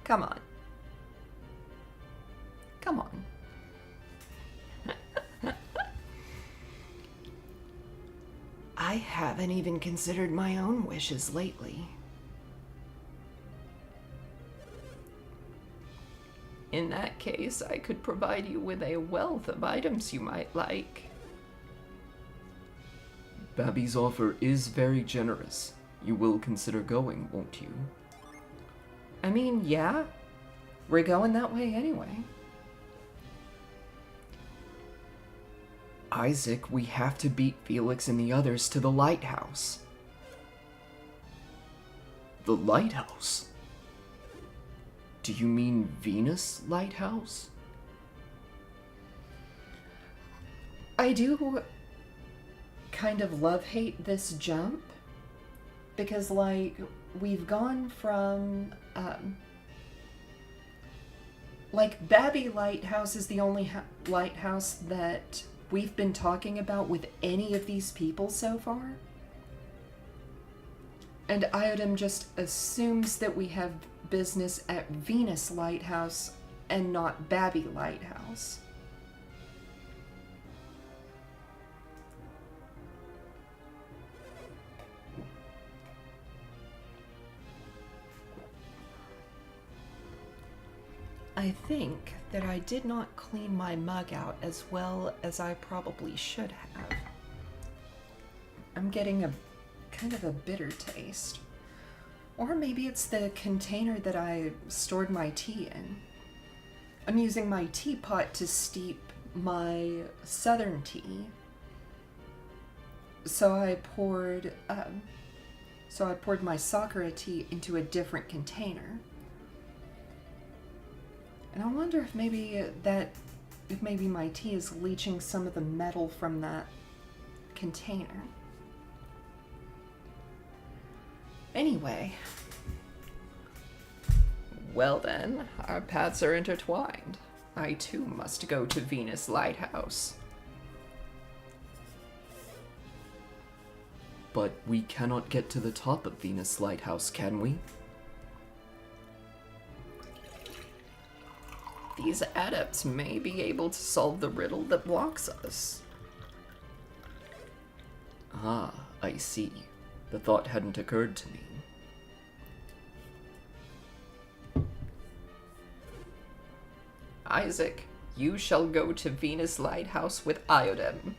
Speaker 1: Come on. Come on. I haven't even considered my own wishes lately.
Speaker 2: In that case, I could provide you with a wealth of items you might like.
Speaker 4: Babby's offer is very generous. You will consider going, won't you?
Speaker 1: I mean, yeah, we're going that way anyway.
Speaker 4: Isaac, we have to beat Felix and the others to the lighthouse. The lighthouse? Do you mean Venus Lighthouse?
Speaker 1: I do kind of love-hate this jump, because, like, we've gone from, like, Babby Lighthouse is the only lighthouse that we've been talking about with any of these people so far. And Iodem just assumes that we have business at Venus Lighthouse and not Babby Lighthouse. I think that I did not clean my mug out as well as I probably should have. I'm getting a kind of a bitter taste. Or maybe it's the container that I stored my tea in. I'm using my teapot to steep my southern tea. So I poured my Sakura tea into a different container. And I wonder if maybe my tea is leaching some of the metal from that container. Anyway.
Speaker 2: Well then, our paths are intertwined. I too must go to Venus Lighthouse.
Speaker 4: But we cannot get to the top of Venus Lighthouse, can we?
Speaker 2: These adepts may be able to solve the riddle that blocks us.
Speaker 4: Ah, I see. The thought hadn't occurred to me.
Speaker 2: Isaac, you shall go to Venus Lighthouse with Iodem.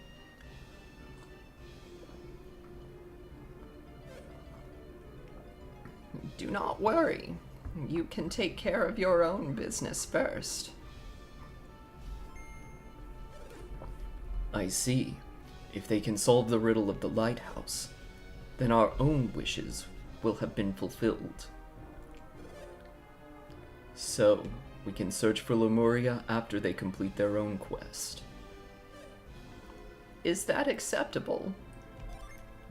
Speaker 2: Do not worry. You can take care of your own business first.
Speaker 4: I see. If they can solve the riddle of the lighthouse, then our own wishes will have been fulfilled. So, we can search for Lemuria after they complete their own quest.
Speaker 2: Is that acceptable?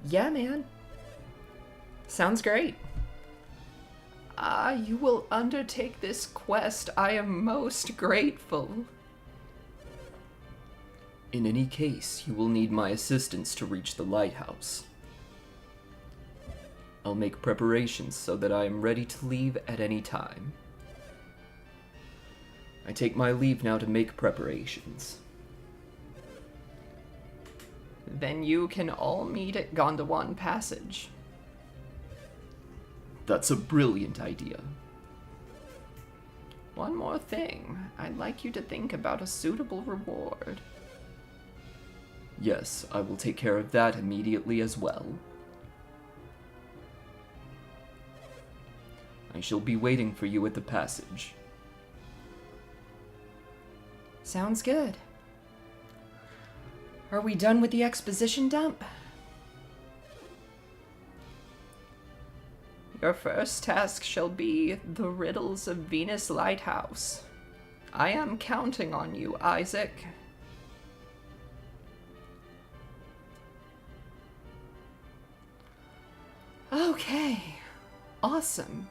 Speaker 1: Yeah, man. Sounds great.
Speaker 2: You will undertake this quest. I am most grateful.
Speaker 4: In any case, you will need my assistance to reach the lighthouse. I'll make preparations so that I am ready to leave at any time. I take my leave now to make preparations.
Speaker 2: Then you can all meet at Gondawan Passage.
Speaker 4: That's a brilliant idea.
Speaker 2: One more thing. I'd like you to think about a suitable reward.
Speaker 4: Yes, I will take care of that immediately as well. I shall be waiting for you at the passage.
Speaker 1: Sounds good. Are we done with the exposition dump?
Speaker 2: Your first task shall be the riddles of Venus Lighthouse. I am counting on you, Isaac. Okay, awesome.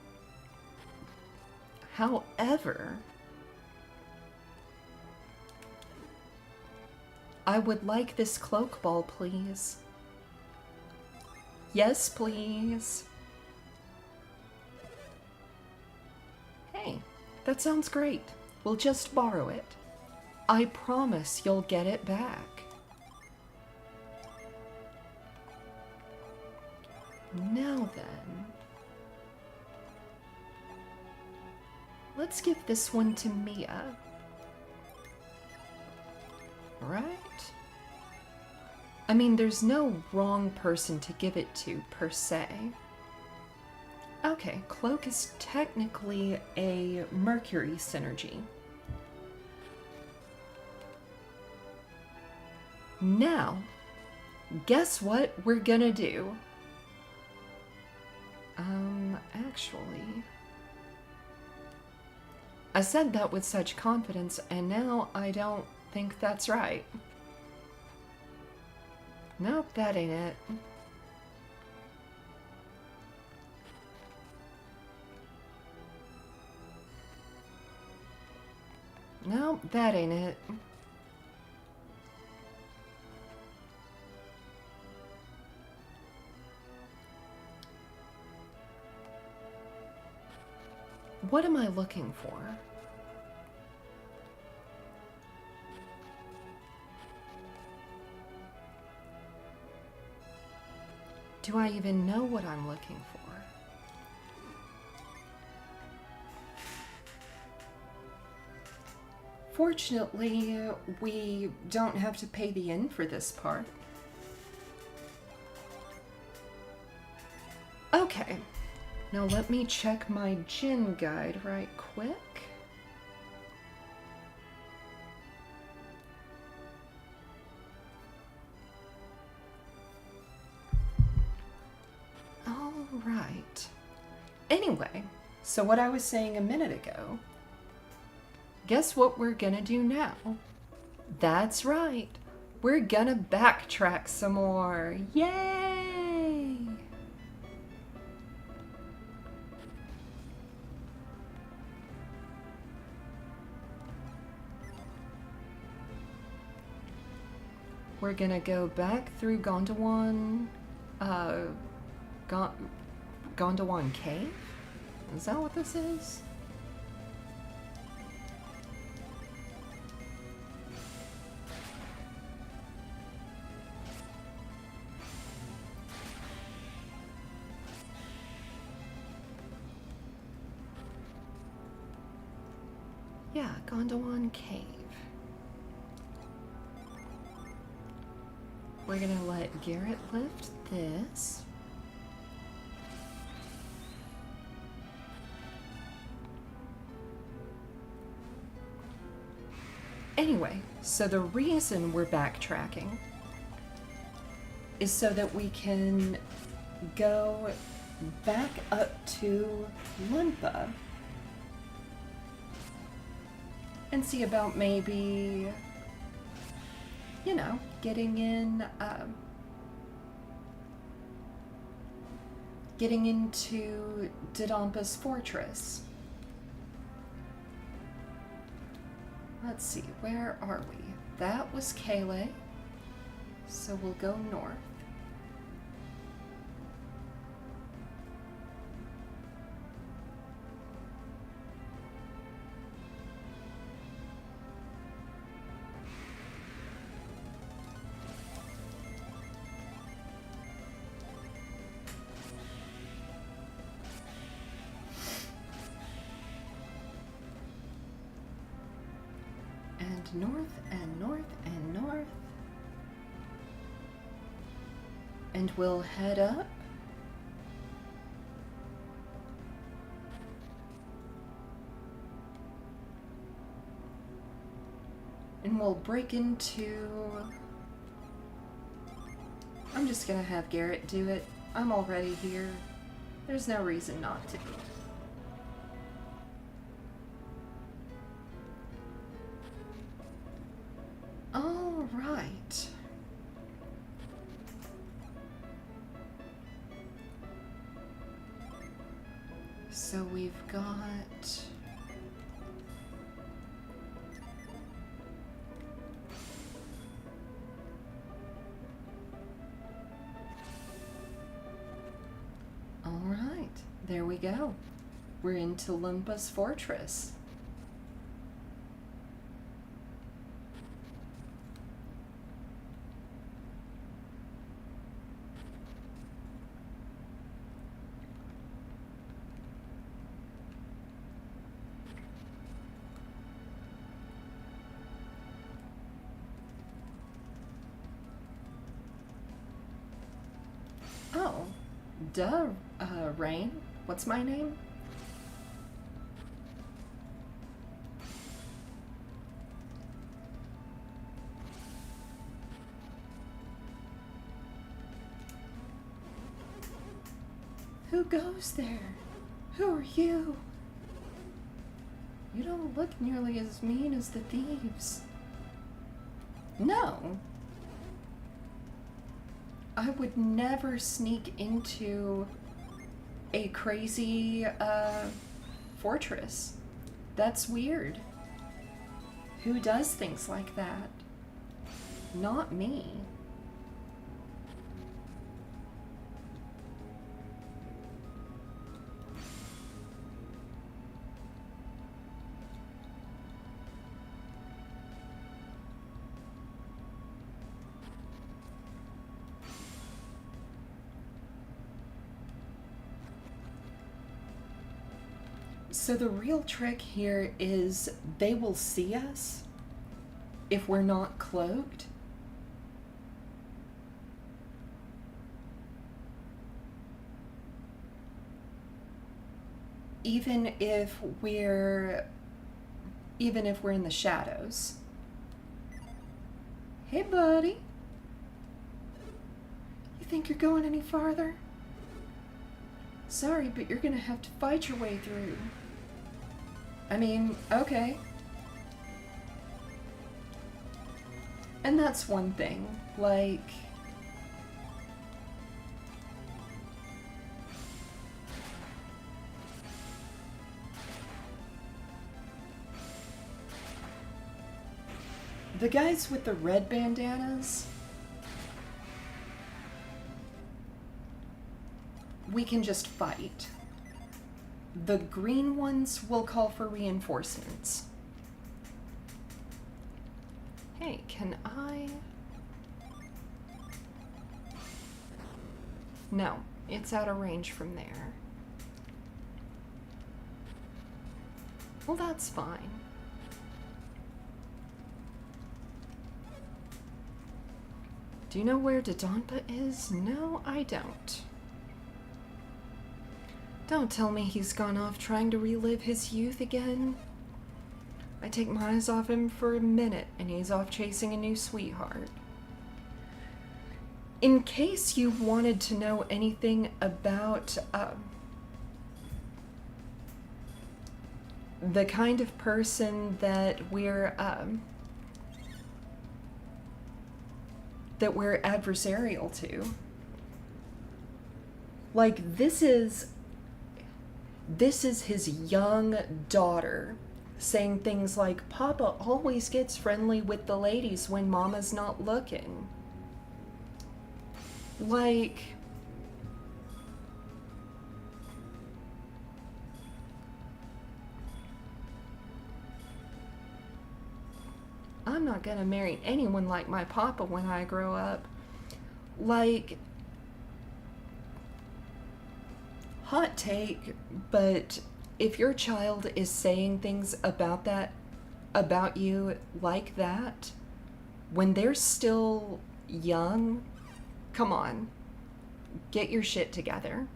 Speaker 2: However, I would like this cloak ball, please. Yes, please. Hey, that sounds great. We'll just borrow it. I promise you'll get it back. Now then, let's give this one to Mia. Right? I mean, there's no wrong person to give it to, per se. Okay, Cloak is technically a Mercury synergy. Now, guess what we're gonna do? Actually, I said that with such confidence, and now I don't think that's right. Nope, that ain't it. Nope, that ain't it. What am I looking for? Do I even know what I'm looking for?
Speaker 1: Fortunately, we don't have to pay the inn for this part.
Speaker 2: Okay, now let me check my gin guide right quick. All right. Anyway, so what I was saying a minute ago, guess what we're gonna do now? That's right. We're gonna backtrack some more. Yay! We're gonna go back through Gondawan, Gondawan Cave? Is that what this is? Yeah, Gondawan Cave. We're gonna let Garrett lift this. Anyway, so the reason we're backtracking is so that we can go back up to Limpa and see about maybe, you know, getting into Dodonpa's fortress. Let's see, where are we? That was Kale, so we'll go north. North and north and north, and we'll head up and we'll break into, I'm just gonna have Garrett do it. I'm already here. There's no reason not to. All right.
Speaker 1: So we've got... All right, there we go. We're into Lumpa's fortress. Oh, duh, Rain. What's my name? Who goes there? Who are you? You don't look nearly as mean as the thieves. No. I would never sneak into a crazy fortress. That's weird. Who does things like that? Not me. So the real trick here is they will see us if we're not cloaked. Even if we're in the shadows. Hey, buddy. You think you're going any farther? Sorry, but you're gonna have to fight your way through. I mean, okay. And that's one thing, like... The guys with the red bandanas, we can just fight. The green ones will call for reinforcements. Hey, can I... No, it's out of range from there. Well, that's fine. Do you know where Dodonpa is? No, I don't. Don't tell me he's gone off trying to relive his youth again. I take my eyes off him for a minute and he's off chasing a new sweetheart. In case you wanted to know anything about the kind of person that we're adversarial to, like this is his young daughter saying things like, Papa always gets friendly with the ladies when Mama's not looking. Like, I'm not gonna marry anyone like my Papa when I grow up. Like, hot take, but if your child is saying things about you like that, when they're still young, come on, get your shit together.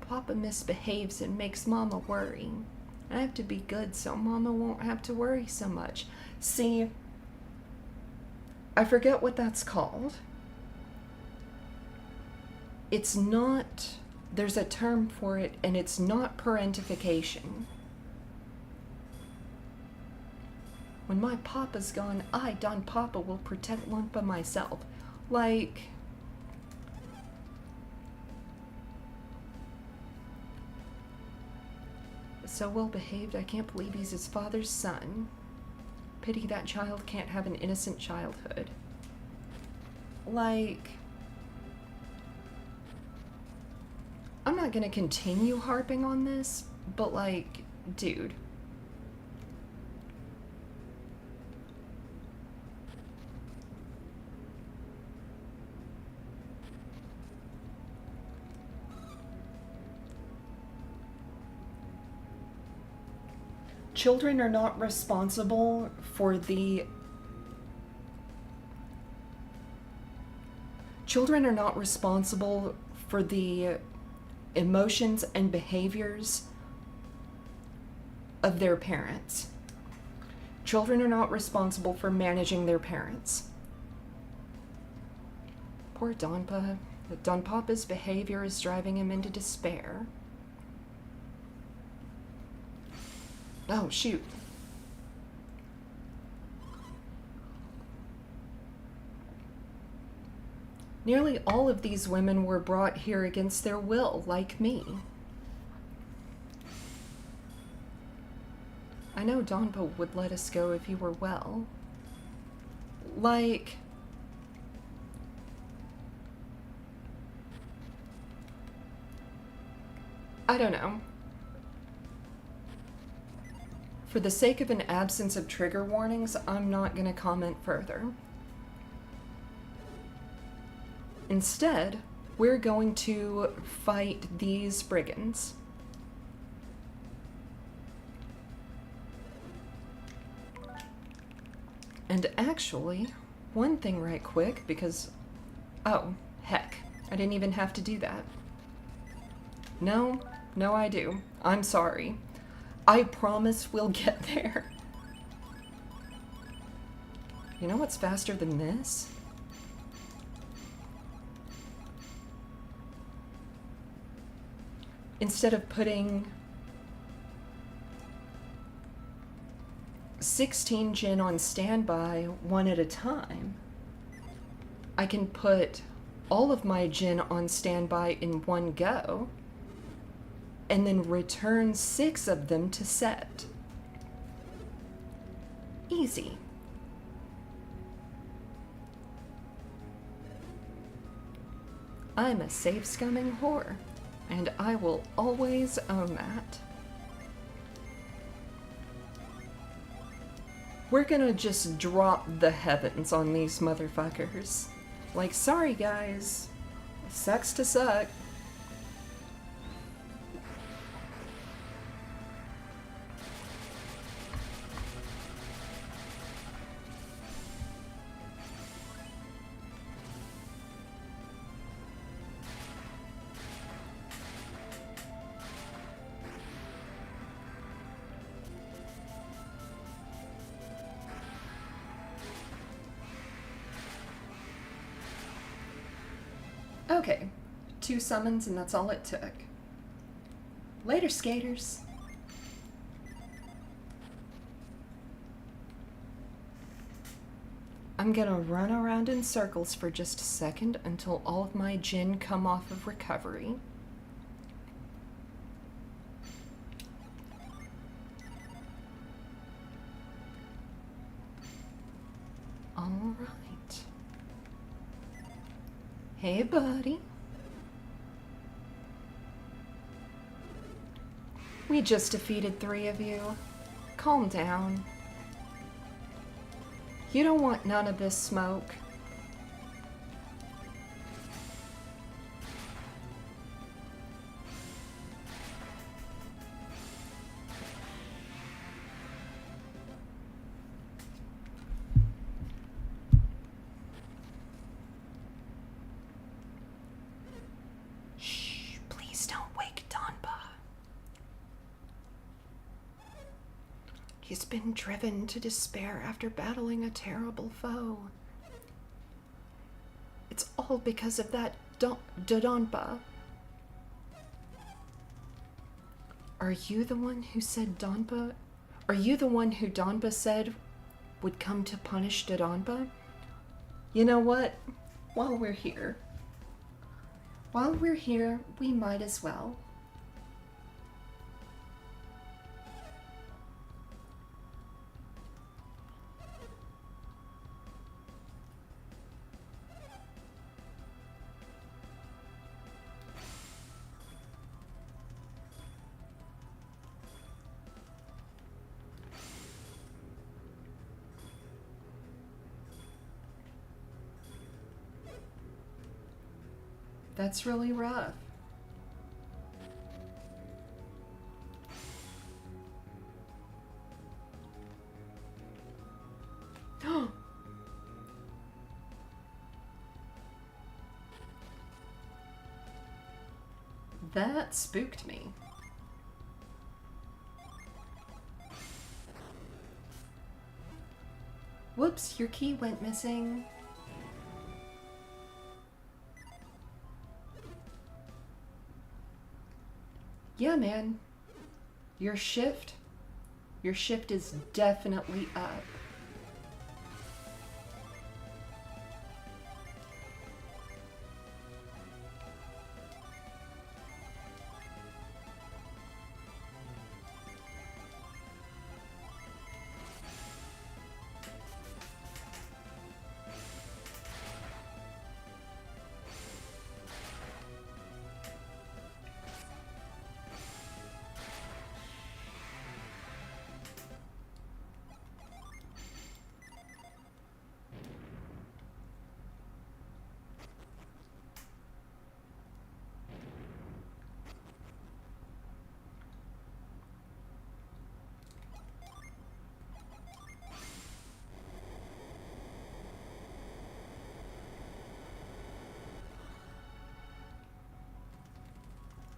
Speaker 1: Papa misbehaves and makes Mama worry. I have to be good so Mama won't have to worry so much. See, I forget what that's called. It's not, there's a term for it, and it's not parentification. When my Papa's gone, I, Don Papa, will protect Lumpa myself. Like,
Speaker 2: So well behaved, I can't believe he's his father's son. Pity that child can't have an innocent childhood. Like, I'm not gonna continue harping on this, but like, dude.
Speaker 1: Children are not responsible for the emotions and behaviors of their parents. Children are not responsible for managing their parents. Poor Donpa. Don Papa's behavior is driving him into despair. Oh, shoot. Nearly all of these women were brought here against their will, like me. I know Donpa would let us go if you were well. Like, I don't know. For the sake of an absence of trigger warnings, I'm not going to comment further. Instead, we're going to fight these brigands. And actually, one thing right quick, because... Oh, heck. I didn't even have to do that. No, I do. I'm sorry. I promise we'll get there. You know what's faster than this? Instead of putting 16 gin on standby one at a time, I can put all of my gin on standby in one go, and then return 6 of them to set. Easy. I'm a safe-scumming whore, and I will always own that. We're gonna just drop the heavens on these motherfuckers. Like, sorry guys, sucks to suck. Okay, 2 summons and that's all it took. Later, skaters. I'm gonna run around in circles for just a second until all of my gin come off of recovery. All right. Hey, buddy. We just defeated 3 of you. Calm down. You don't want none of this smoke. Shh, please don't wake Donpa. He's been driven to despair after battling a terrible foe. It's all because of that Donpa. Are you the one who said Donpa? Are you the one who Donpa said would come to punish Dodonpa? You know what? While we're here, we might as well. That's really rough. That spooked me. Whoops, your key went missing. Yeah, man. Your shift is definitely up.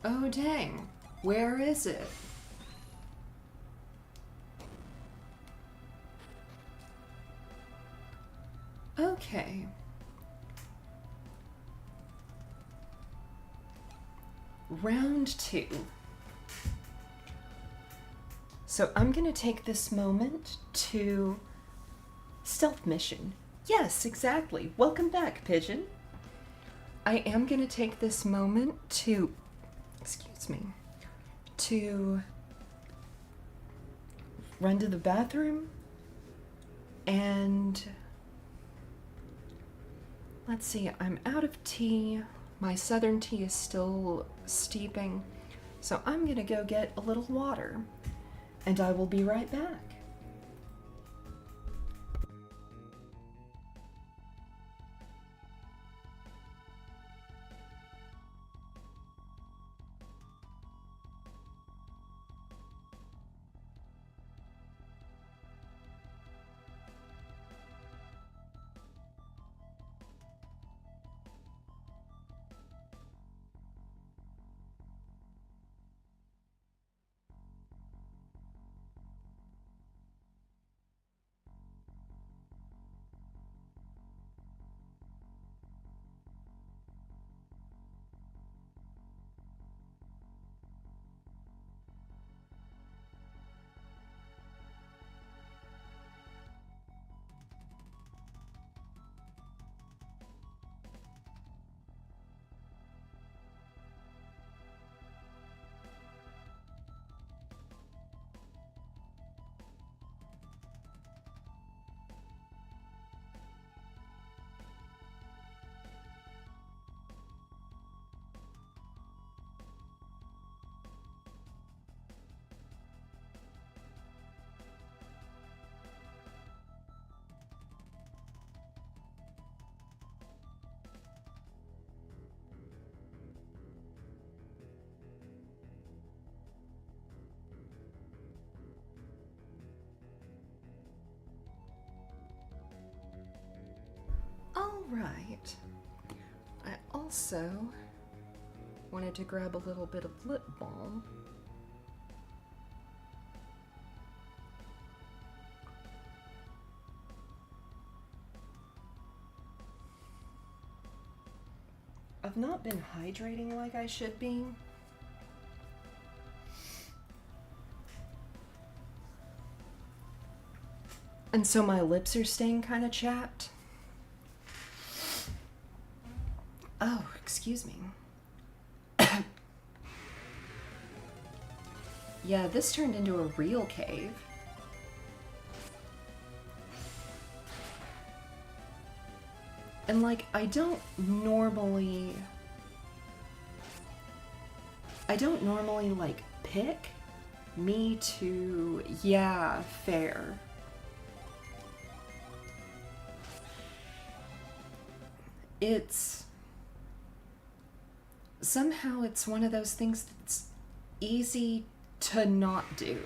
Speaker 1: Oh dang, where is it? Okay. Round 2. So I'm gonna take this moment to stealth mission. Yes, exactly. Welcome back, Pigeon. I am gonna take this moment to, to run to the bathroom and let's see, I'm out of tea. My southern tea is still steeping, so I'm gonna go get a little water and I will be right back. Alright. I also wanted to grab a little bit of lip balm. I've not been hydrating like I should be. And so my lips are staying kind of chapped. Oh, excuse me. Yeah, this turned into a real cave. And like, I don't normally like pick. Me too. Yeah, fair. somehow it's one of those things that's easy to not do.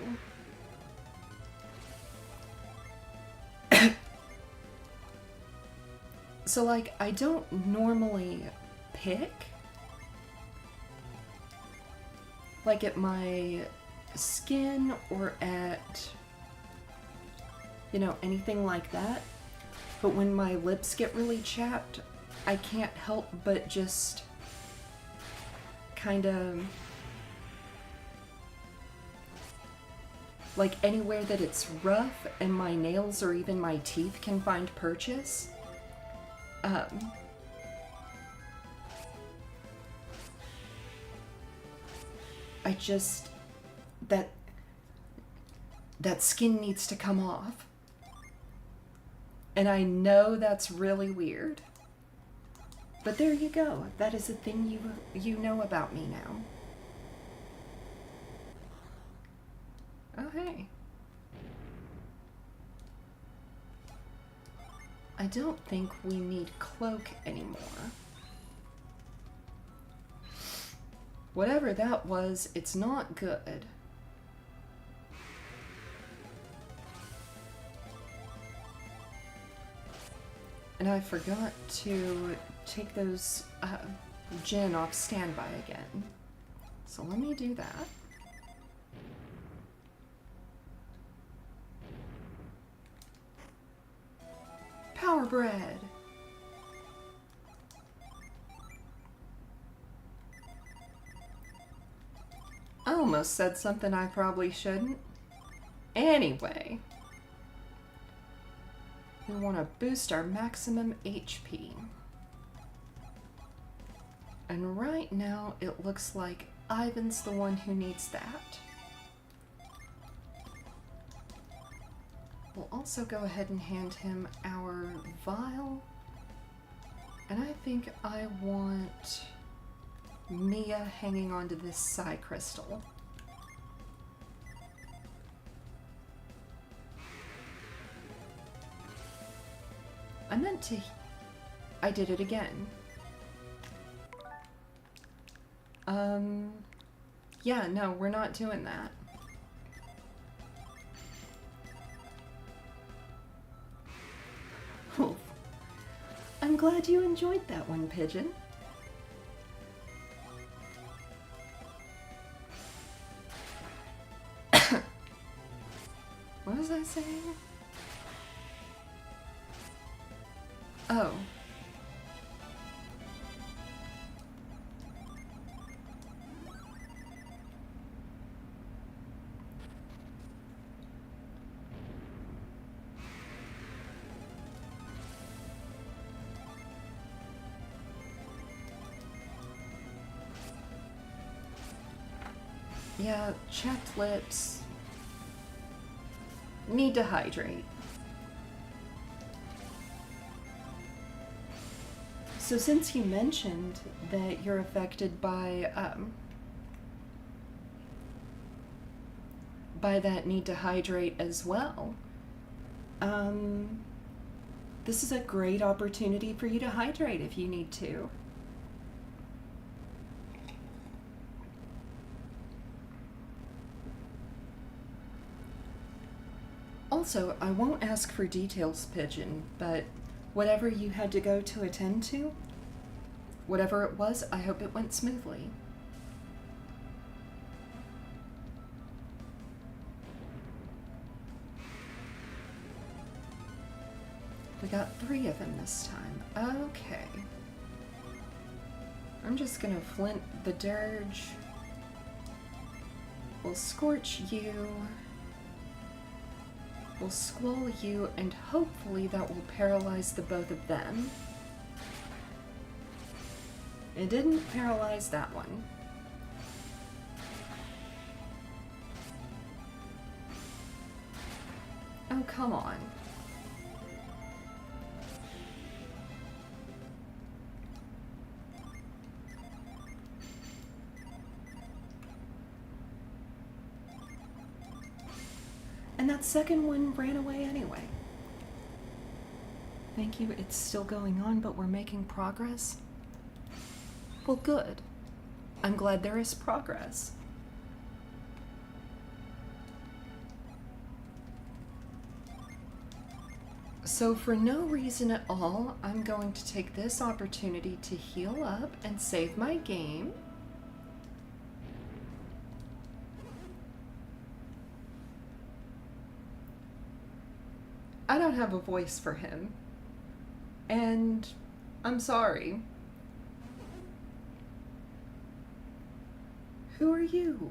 Speaker 1: So, like, I don't normally pick, like, at my skin or at, you know, anything like that. But when my lips get really chapped, I can't help but just kind of, like, anywhere that it's rough and my nails or even my teeth can find purchase. I just, that skin needs to come off. And I know that's really weird. But there you go. That is a thing you know about me now. Oh, hey. I don't think we need cloak anymore. Whatever that was, it's not good. And I forgot to take those gin off standby again. So let me do that. Power bread. I almost said something I probably shouldn't. Anyway, we want to boost our maximum HP. And right now it looks like Ivan's the one who needs that. We'll also go ahead and hand him our vial. And I think I want Mia hanging onto this psi crystal. I meant to... I did it again. Yeah, no, we're not doing that. Oh, I'm glad you enjoyed that one, Pigeon. What was I saying? Oh. Yeah, chapped lips. Need to hydrate. So since you mentioned that you're affected by that need to hydrate as well, this is a great opportunity for you to hydrate if you need to. Also, I won't ask for details, Pigeon, but whatever you had to go to attend to, whatever it was, I hope it went smoothly. We got 3 of them this time. Okay. I'm just gonna flint the dirge. We'll scorch you. We'll squall you, and hopefully that will paralyze the both of them. It didn't paralyze that one. Oh, come on. And that second one ran away anyway. Thank you, it's still going on, but we're making progress. Well, good. I'm glad there is progress. So for no reason at all, I'm going to take this opportunity to heal up and save my game. I don't have a voice for him. And I'm sorry. Who are you?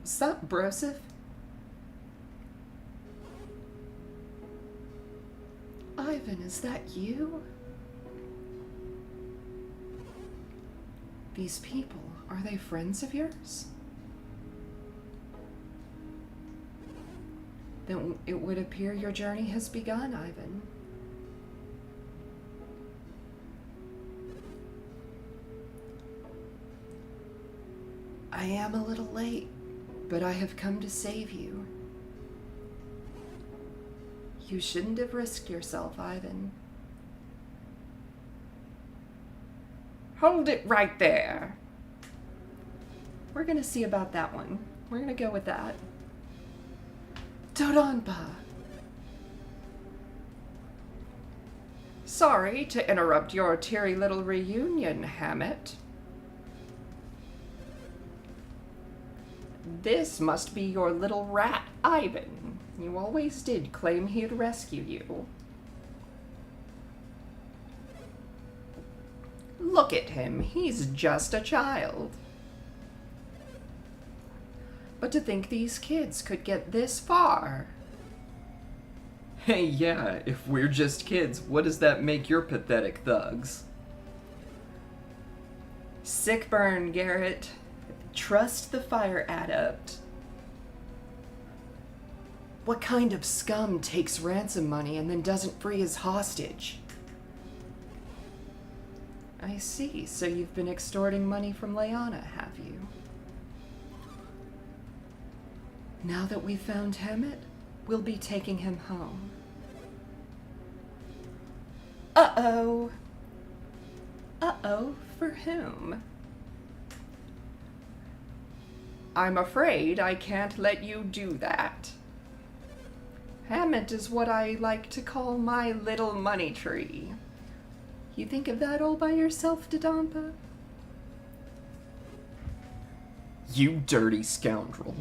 Speaker 1: Sup, brosif? Ivan, is that you? These people, are they friends of yours? Then it would appear your journey has begun, Ivan. I am a little late, but I have come to save you. You shouldn't have risked yourself, Ivan.
Speaker 2: Hold it right there.
Speaker 1: We're gonna see about that one. We're gonna go with that. Dodonpa!
Speaker 2: Sorry to interrupt your teary little reunion, Hammett. This must be your little rat, Ivan. You always did claim he'd rescue you. Look at him, he's just a child. But to think these kids could get this far.
Speaker 4: Hey, yeah, if we're just kids, what does that make your pathetic thugs?
Speaker 1: Sick burn, Garrett. Trust the fire adept. What kind of scum takes ransom money and then doesn't free his hostage? I see, so you've been extorting money from Leanna, have you? Now that we've found Hammett, we'll be taking him home. Uh-oh. Uh-oh, for whom?
Speaker 2: I'm afraid I can't let you do that. Hammett is what I like to call my little money tree.
Speaker 1: You think of that all by yourself, Dodonpa?
Speaker 4: You dirty scoundrel.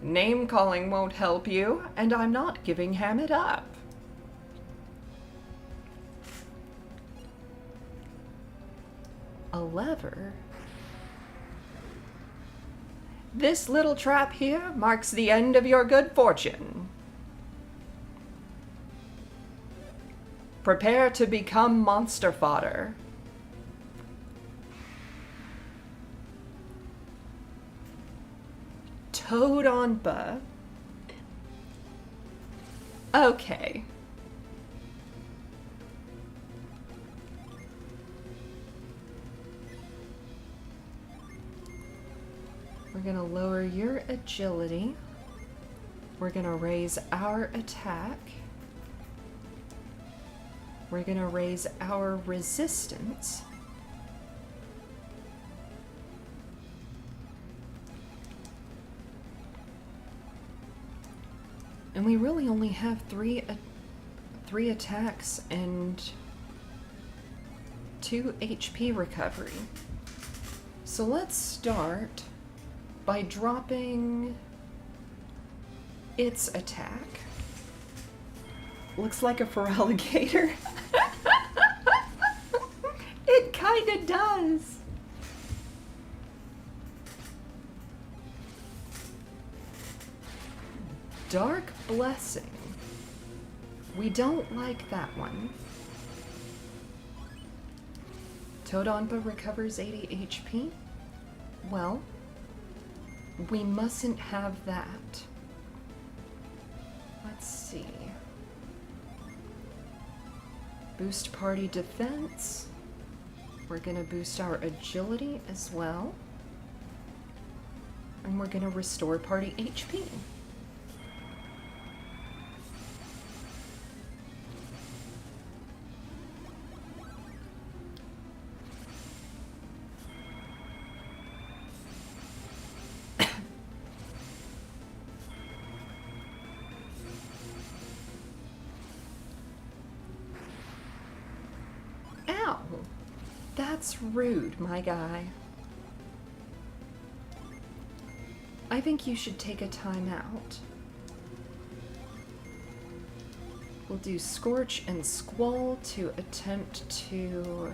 Speaker 2: Name-calling won't help you, and I'm not giving Hammett up.
Speaker 1: A lever?
Speaker 2: This little trap here marks the end of your good fortune. Prepare to become monster fodder.
Speaker 1: Dodonpa. Okay. We're gonna lower your agility. We're gonna raise our attack. We're gonna raise our resistance. And we really only have three attacks and 2 HP recovery. So let's start by dropping its attack. Looks like a feraligator. It kinda does. Dark Blessing. We don't like that one. Dodonpa recovers 80 HP. Well, we mustn't have that. Let's see. Boost party defense. We're gonna boost our agility as well. And we're gonna restore party HP.
Speaker 2: Wow. That's rude, my guy. I think you should take a time out. We'll do Scorch and Squall to attempt to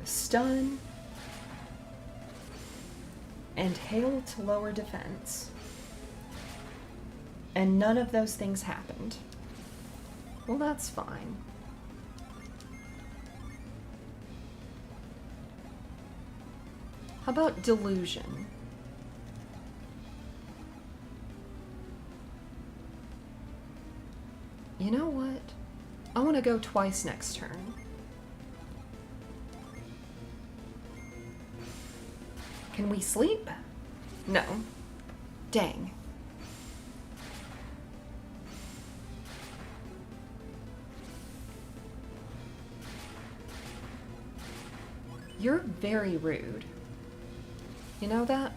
Speaker 2: stun and Hail to lower defense. And none of those things happened. Well, that's fine. How about Delusion? You know what? I want to go twice next turn. Can we sleep? No. Dang. You're very rude. You know that?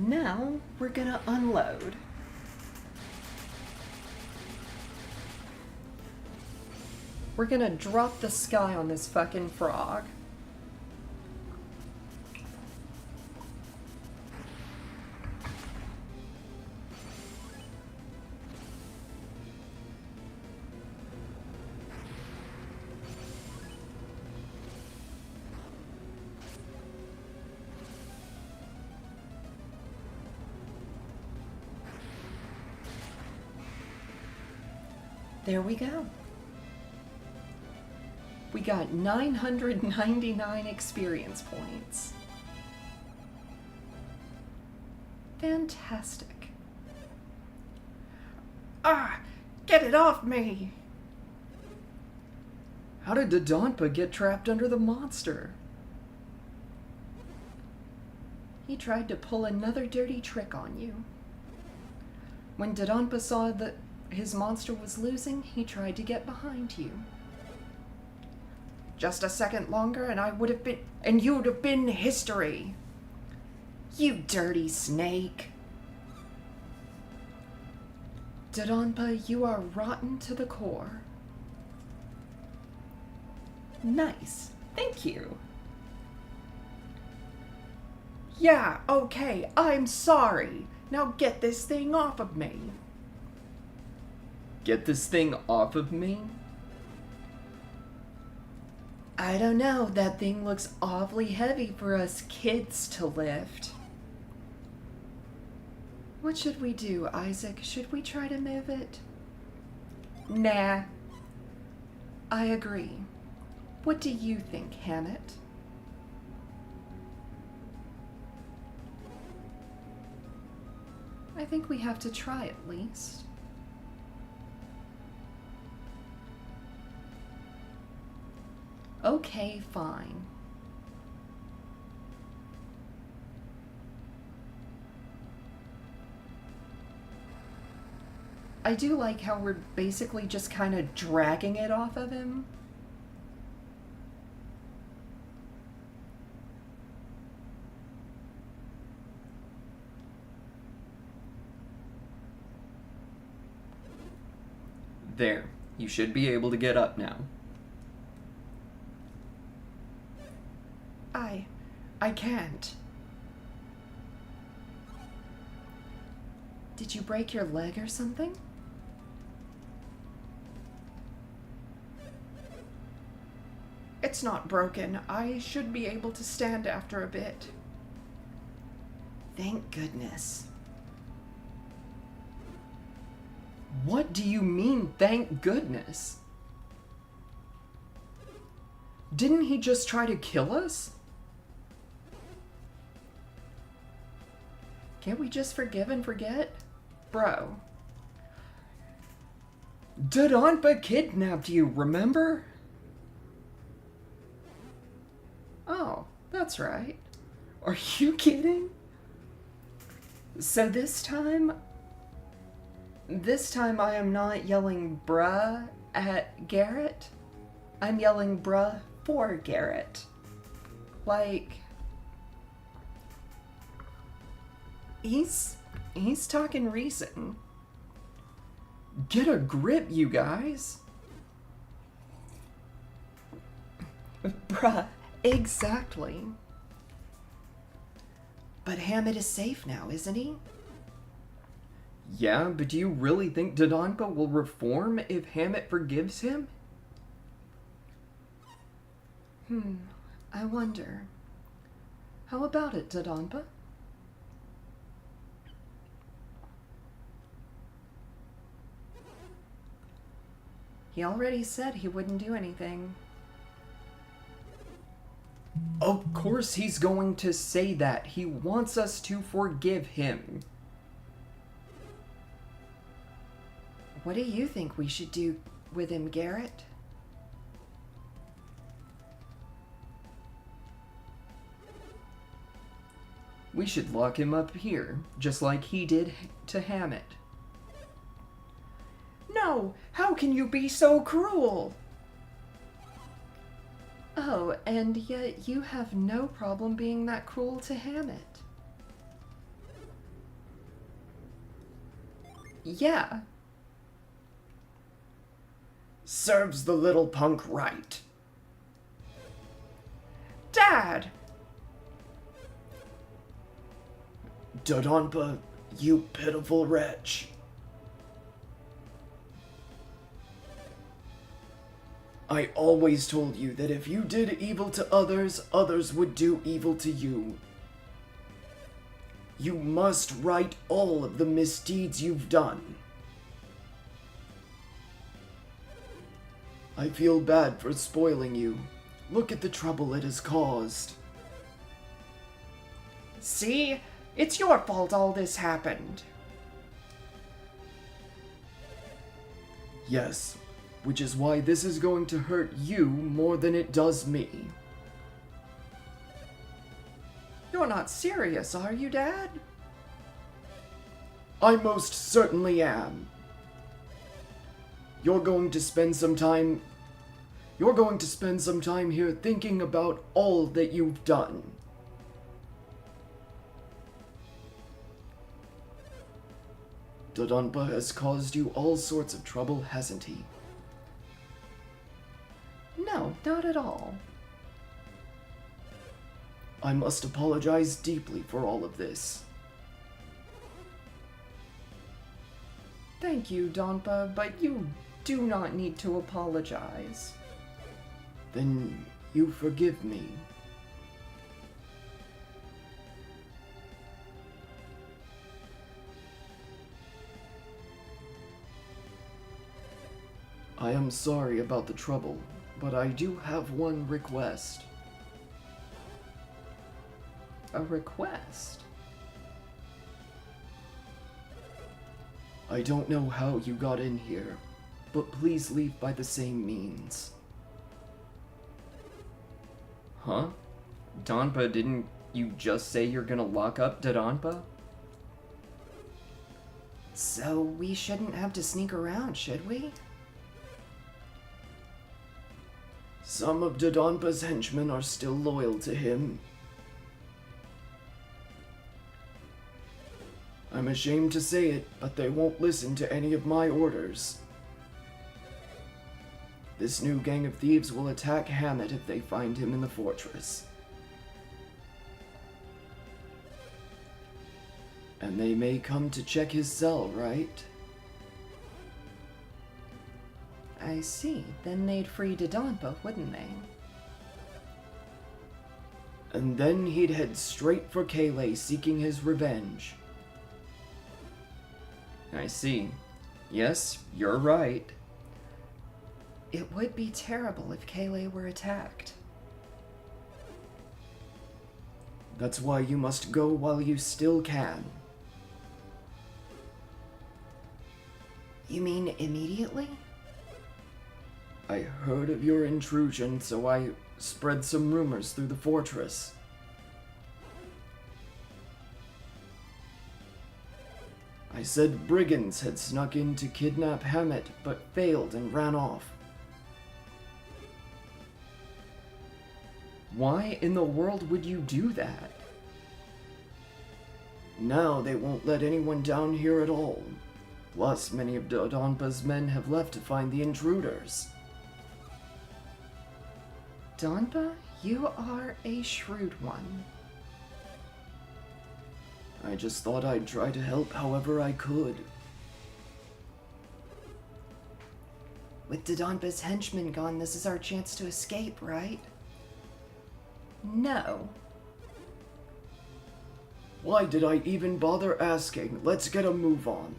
Speaker 1: Now we're gonna unload.
Speaker 2: We're gonna drop the sky on this fucking frog.
Speaker 1: There we go. We got 999 experience points. Fantastic. Ah! Get it off me!
Speaker 4: How did Dodonpa get trapped under the monster?
Speaker 1: He tried to pull another dirty trick on you. When Dodonpa saw that his monster was losing, he tried to get behind you. Just a second longer and you'd have been history. You dirty snake. Dodonpa, you are rotten to the core. Nice. Thank you. Yeah, okay, I'm sorry. Now get this thing off of me.
Speaker 4: Get this thing off of me?
Speaker 1: I don't know, that thing looks awfully heavy for us kids to lift. What should we do, Isaac? Should we try to move it? Nah. I agree. What do you think, Hammett? I think we have to try at least. Okay, fine. I do like how we're basically just kind of dragging it off of him.
Speaker 4: There. You should be able to get up now.
Speaker 1: I can't. Did you break your leg or something? It's not broken. I should be able to stand after a bit. Thank goodness.
Speaker 4: What do you mean, thank goodness? Didn't he just try to kill us?
Speaker 1: Can't we just forgive and forget? Bro. Dodonpa kidnapped you, remember?
Speaker 2: Oh, that's right.
Speaker 1: Are you kidding? So this time I am not yelling bruh at Garrett. I'm yelling bruh for Garrett. Like, he's talking reason. Get a grip, you guys. Bruh, exactly. But Hammett is safe now, isn't he?
Speaker 4: Yeah, but do you really think Dodonpa will reform if Hammett forgives him?
Speaker 1: I wonder. How about it, Dodonpa? He already said he wouldn't do anything.
Speaker 4: Of course he's going to say that. He wants us to forgive him.
Speaker 1: What do you think we should do with him, Garrett?
Speaker 4: We should lock him up here, just like he did to Hammett.
Speaker 1: No! How can you be so cruel? Oh, and yet you have no problem being that cruel to Hammett. Yeah.
Speaker 4: Serves the little punk right.
Speaker 1: Dad!
Speaker 4: Dodonpa, you pitiful wretch. I always told you that if you did evil to others, others would do evil to you. You must right all of the misdeeds you've done. I feel bad for spoiling you. Look at the trouble it has caused.
Speaker 1: See? It's your fault all this happened.
Speaker 4: Yes, which is why this is going to hurt you more than it does me.
Speaker 1: You're not serious, are you, Dad?
Speaker 4: I most certainly am. You're going to spend some time here thinking about all that you've done. Dodonpa has caused you all sorts of trouble, hasn't he?
Speaker 1: No, not at all.
Speaker 4: I must apologize deeply for all of this.
Speaker 1: Thank you, Donpa, but you do not need to apologize.
Speaker 4: Then you forgive me. I am sorry about the trouble, but I do have one request.
Speaker 1: A request?
Speaker 4: I don't know how you got in here, but please leave by the same means.
Speaker 2: Huh? Donpa, didn't you just say you're gonna lock up Dodonpa?
Speaker 1: So we shouldn't have to sneak around, should we?
Speaker 4: Some of Dodonpa's henchmen are still loyal to him. I'm ashamed to say it, but they won't listen to any of my orders. This new gang of thieves will attack Hammett if they find him in the fortress. And they may come to check his cell, right?
Speaker 1: I see. Then they'd free Dodonpa, wouldn't they?
Speaker 4: And then he'd head straight for Kayle seeking his revenge.
Speaker 2: I see. Yes, you're right.
Speaker 1: It would be terrible if Kayle were attacked.
Speaker 4: That's why you must go while you still can.
Speaker 1: You mean immediately?
Speaker 4: I heard of your intrusion, so I spread some rumors through the fortress. I said brigands had snuck in to kidnap Hammett, but failed and ran off. Why in the world would you do that? Now they won't let anyone down here at all. Plus, many of Dodonpa's men have left to find the intruders.
Speaker 1: Donpa, you are a shrewd one.
Speaker 4: I just thought I'd try to help however I could.
Speaker 1: With Dodonpa's henchmen gone, this is our chance to escape, right? No.
Speaker 4: Why did I even bother asking? Let's get a move on.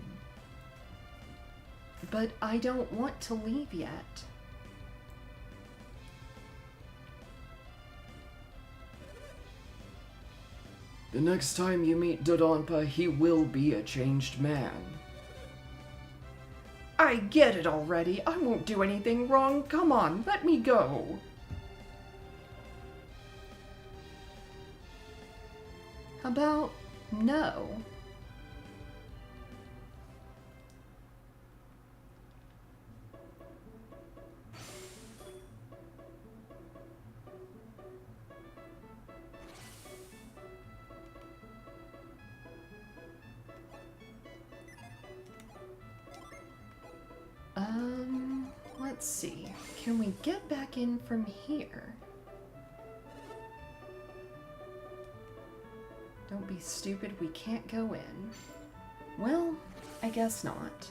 Speaker 1: But I don't want to leave yet.
Speaker 4: The next time you meet Dodonpa, he will be a changed man.
Speaker 1: I get it already. I won't do anything wrong. Come on, let me go. How about no? Let's see. Can we get back in from here? Don't be stupid, we can't go in. Well, I guess not.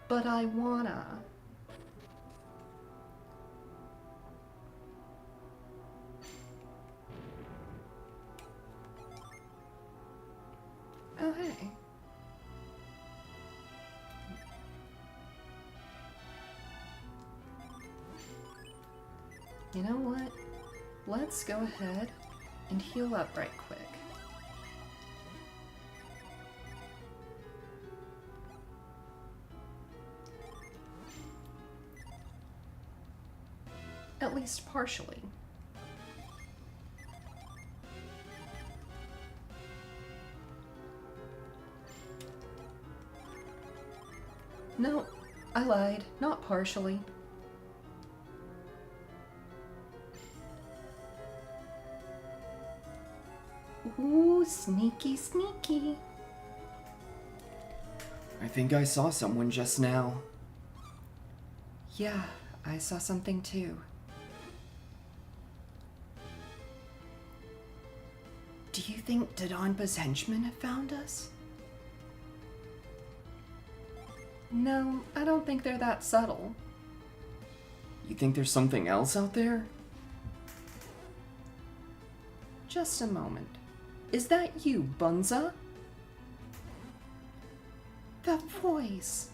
Speaker 1: But I wanna. Oh, hey. You know what? Let's go ahead and heal up right quick. At least partially. No, I lied. Not partially. Ooh, sneaky, sneaky.
Speaker 4: I think I saw someone just now.
Speaker 1: Yeah, I saw something too. Do you think Dodonpa's henchmen have found us? No, I don't think they're that subtle.
Speaker 4: You think there's something else out there?
Speaker 1: Just a moment. Is that you, Bunza? That voice.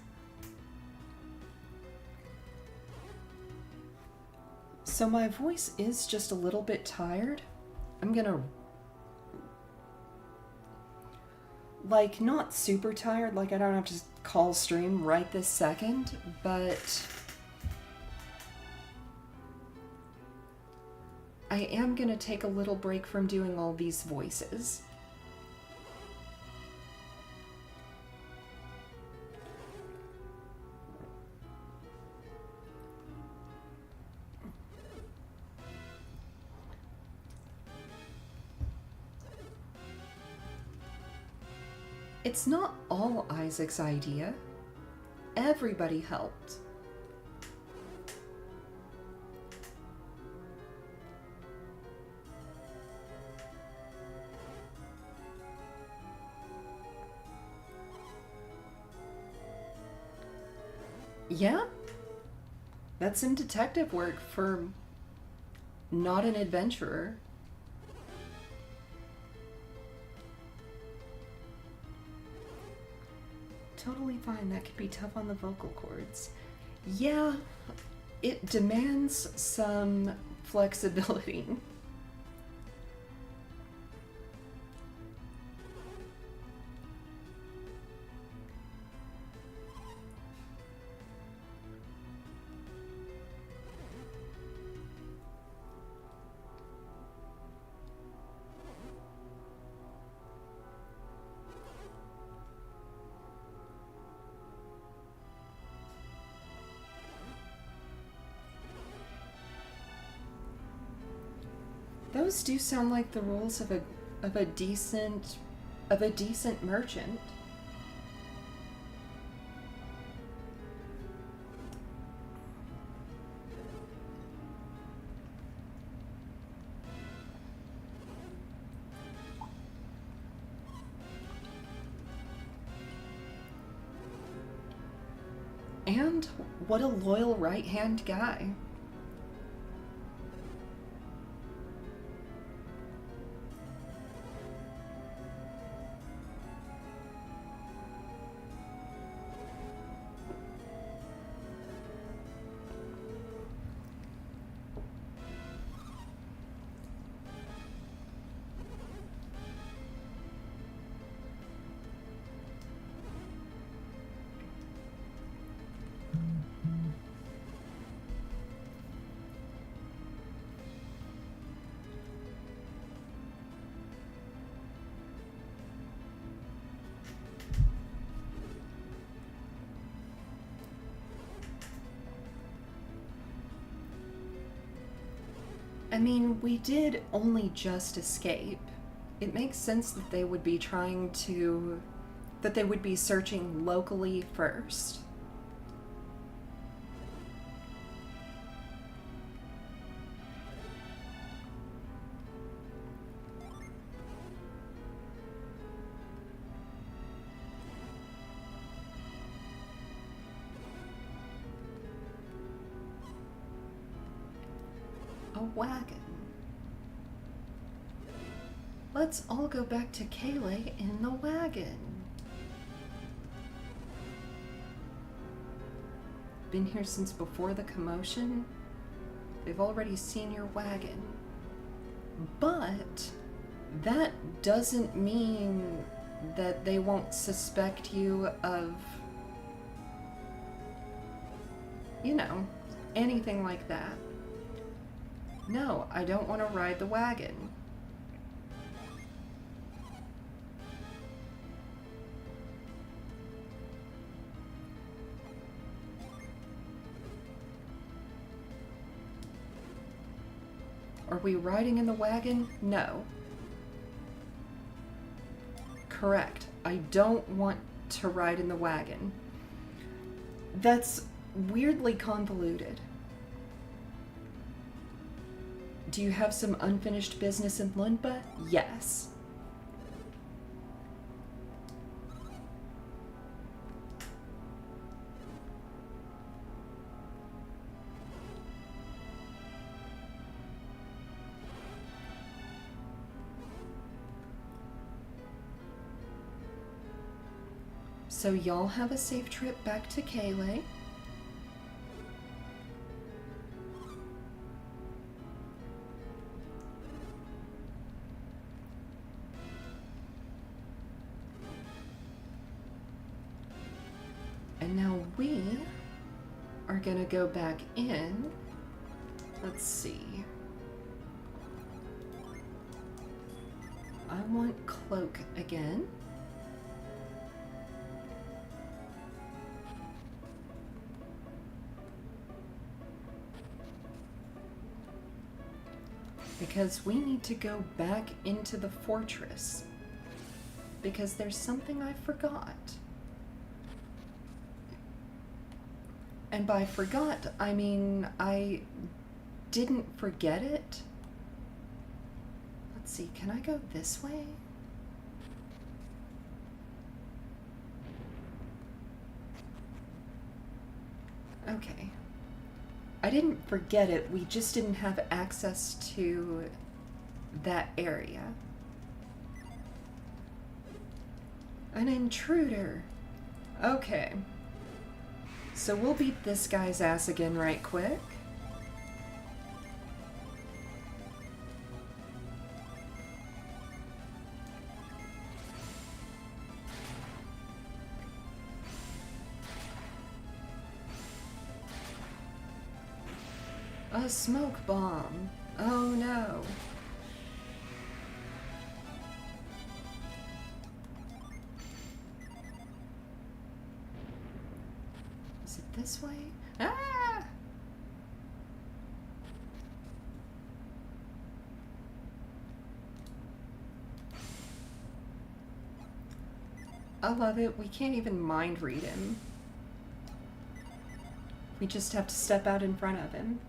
Speaker 1: So my voice is just a little bit tired. I'm gonna... Like, not super tired, like I don't have to call stream right this second, but... I am gonna take a little break from doing all these voices. It's not all Isaac's idea. Everybody helped. Yeah, that's some detective work for not an adventurer. Totally fine, that could be tough on the vocal cords. Yeah, it demands some flexibility. Those do sound like the rules of a decent merchant. And what a loyal right-hand guy. I mean, we did only just escape. It makes sense that they would be that they would be searching locally first. A wagon. Let's all go back to Kayleigh in the wagon. Been here since before the commotion. They've already seen your wagon. But that doesn't mean that they won't suspect you of, you know, anything like that. No, I don't want to ride the wagon. Are we riding in the wagon? No. Correct. I don't want to ride in the wagon. That's weirdly convoluted. Do you have some unfinished business in Lundba? Yes. So y'all have a safe trip back to Kayleigh. And now we are gonna go back in. Let's see. I want Cloak again. Because we need to go back into the fortress. Because there's something I forgot. And by forgot, I mean I didn't forget it. Let's see, can I go this way? Okay. I didn't forget it, we just didn't have access to that area. An intruder. Okay. So we'll beat this guy's ass again right quick. A smoke bomb. Oh no. Is it this way? Ah! I love it. We can't even mind read him. We just have to step out in front of him.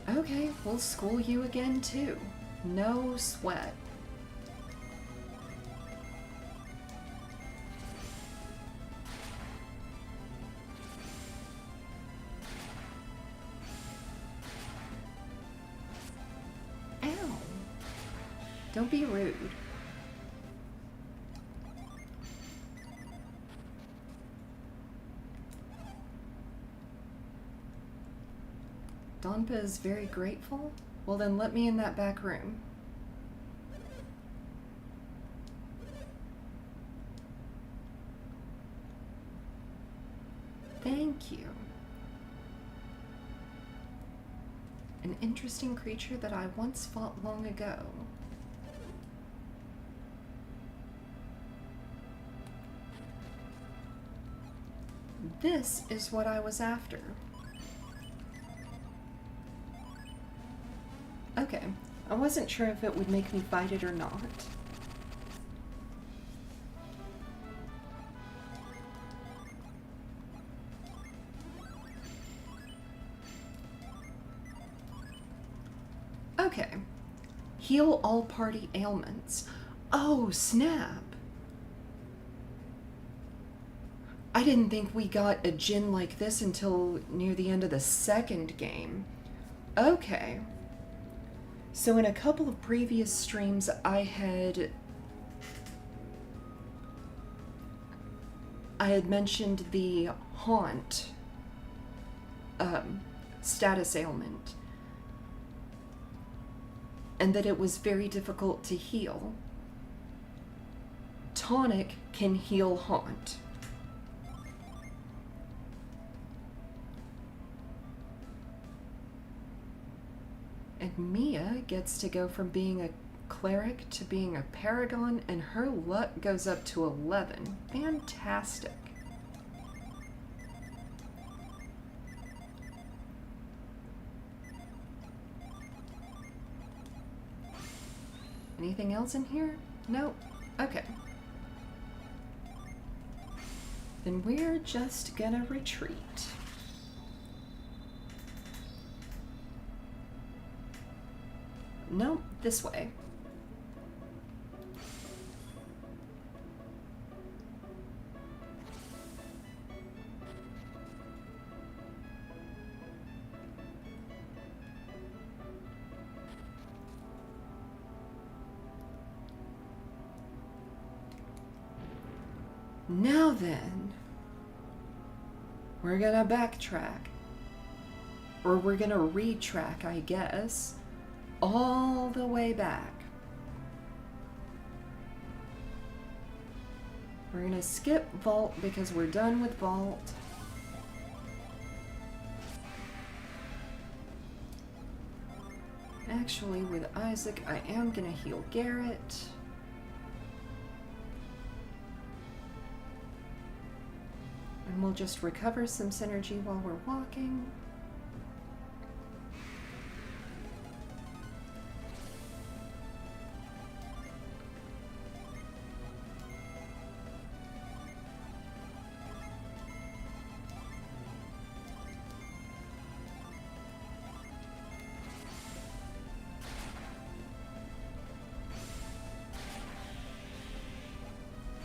Speaker 1: Okay, we'll school you again too. No sweat. Ow. Don't be rude. Donpa is very grateful? Well then let me in that back room. Thank you. An interesting creature that I once fought long ago. This is what I was after. Okay, I wasn't sure if it would make me fight it or not. Okay, heal all party ailments. Oh, snap! I didn't think we got a gin like this until near the end of the second game. Okay. So in a couple of previous streams, I had mentioned the haunt status ailment, and that it was very difficult to heal. Tonic can heal haunt. And Mia gets to go from being a cleric to being a paragon, and her luck goes up to 11. Fantastic. Anything else in here? Nope. Okay. Then we're just gonna retreat. No, this way. Now then, we're gonna backtrack. Or we're gonna retrack, I guess. All the way back. We're gonna skip Vault because we're done with Vault. Actually, with Isaac, I am gonna heal Garrett. And we'll just recover some synergy while we're walking.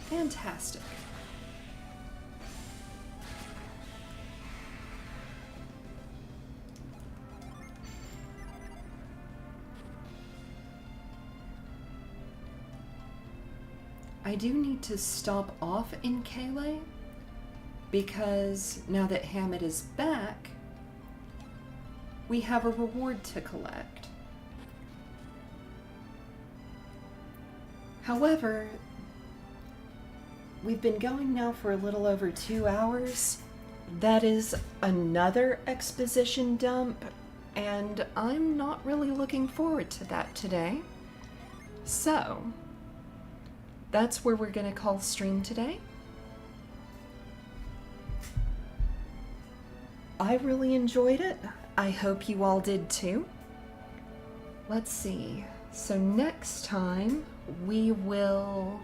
Speaker 1: Fantastic. I do need to stop off in Kale because now that Hammett is back, we have a reward to collect. However, we've been going now for a little over 2 hours. That is another exposition dump, and I'm not really looking forward to that today. So, that's where we're going to call stream today. I really enjoyed it. I hope you all did too. Let's see. So next time we will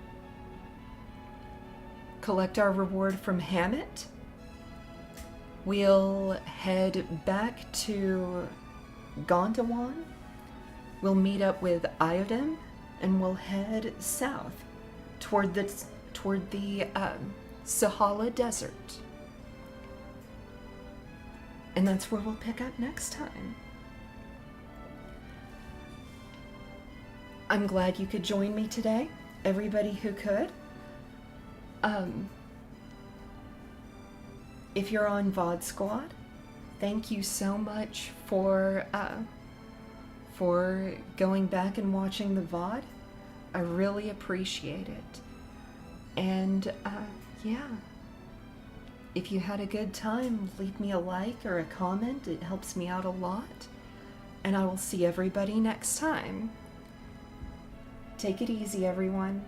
Speaker 1: collect our reward from Hammett. We'll head back to Gondawan. We'll meet up with Iodem, and we'll head south toward the Sahala Desert. And that's where we'll pick up next time. I'm glad you could join me today, everybody who could. If you're on VOD Squad, thank you so much for going back and watching the VOD. I really appreciate it. And yeah, if you had a good time, leave me a like or a comment. It helps me out a lot. And I will see everybody next time. Take it easy, everyone.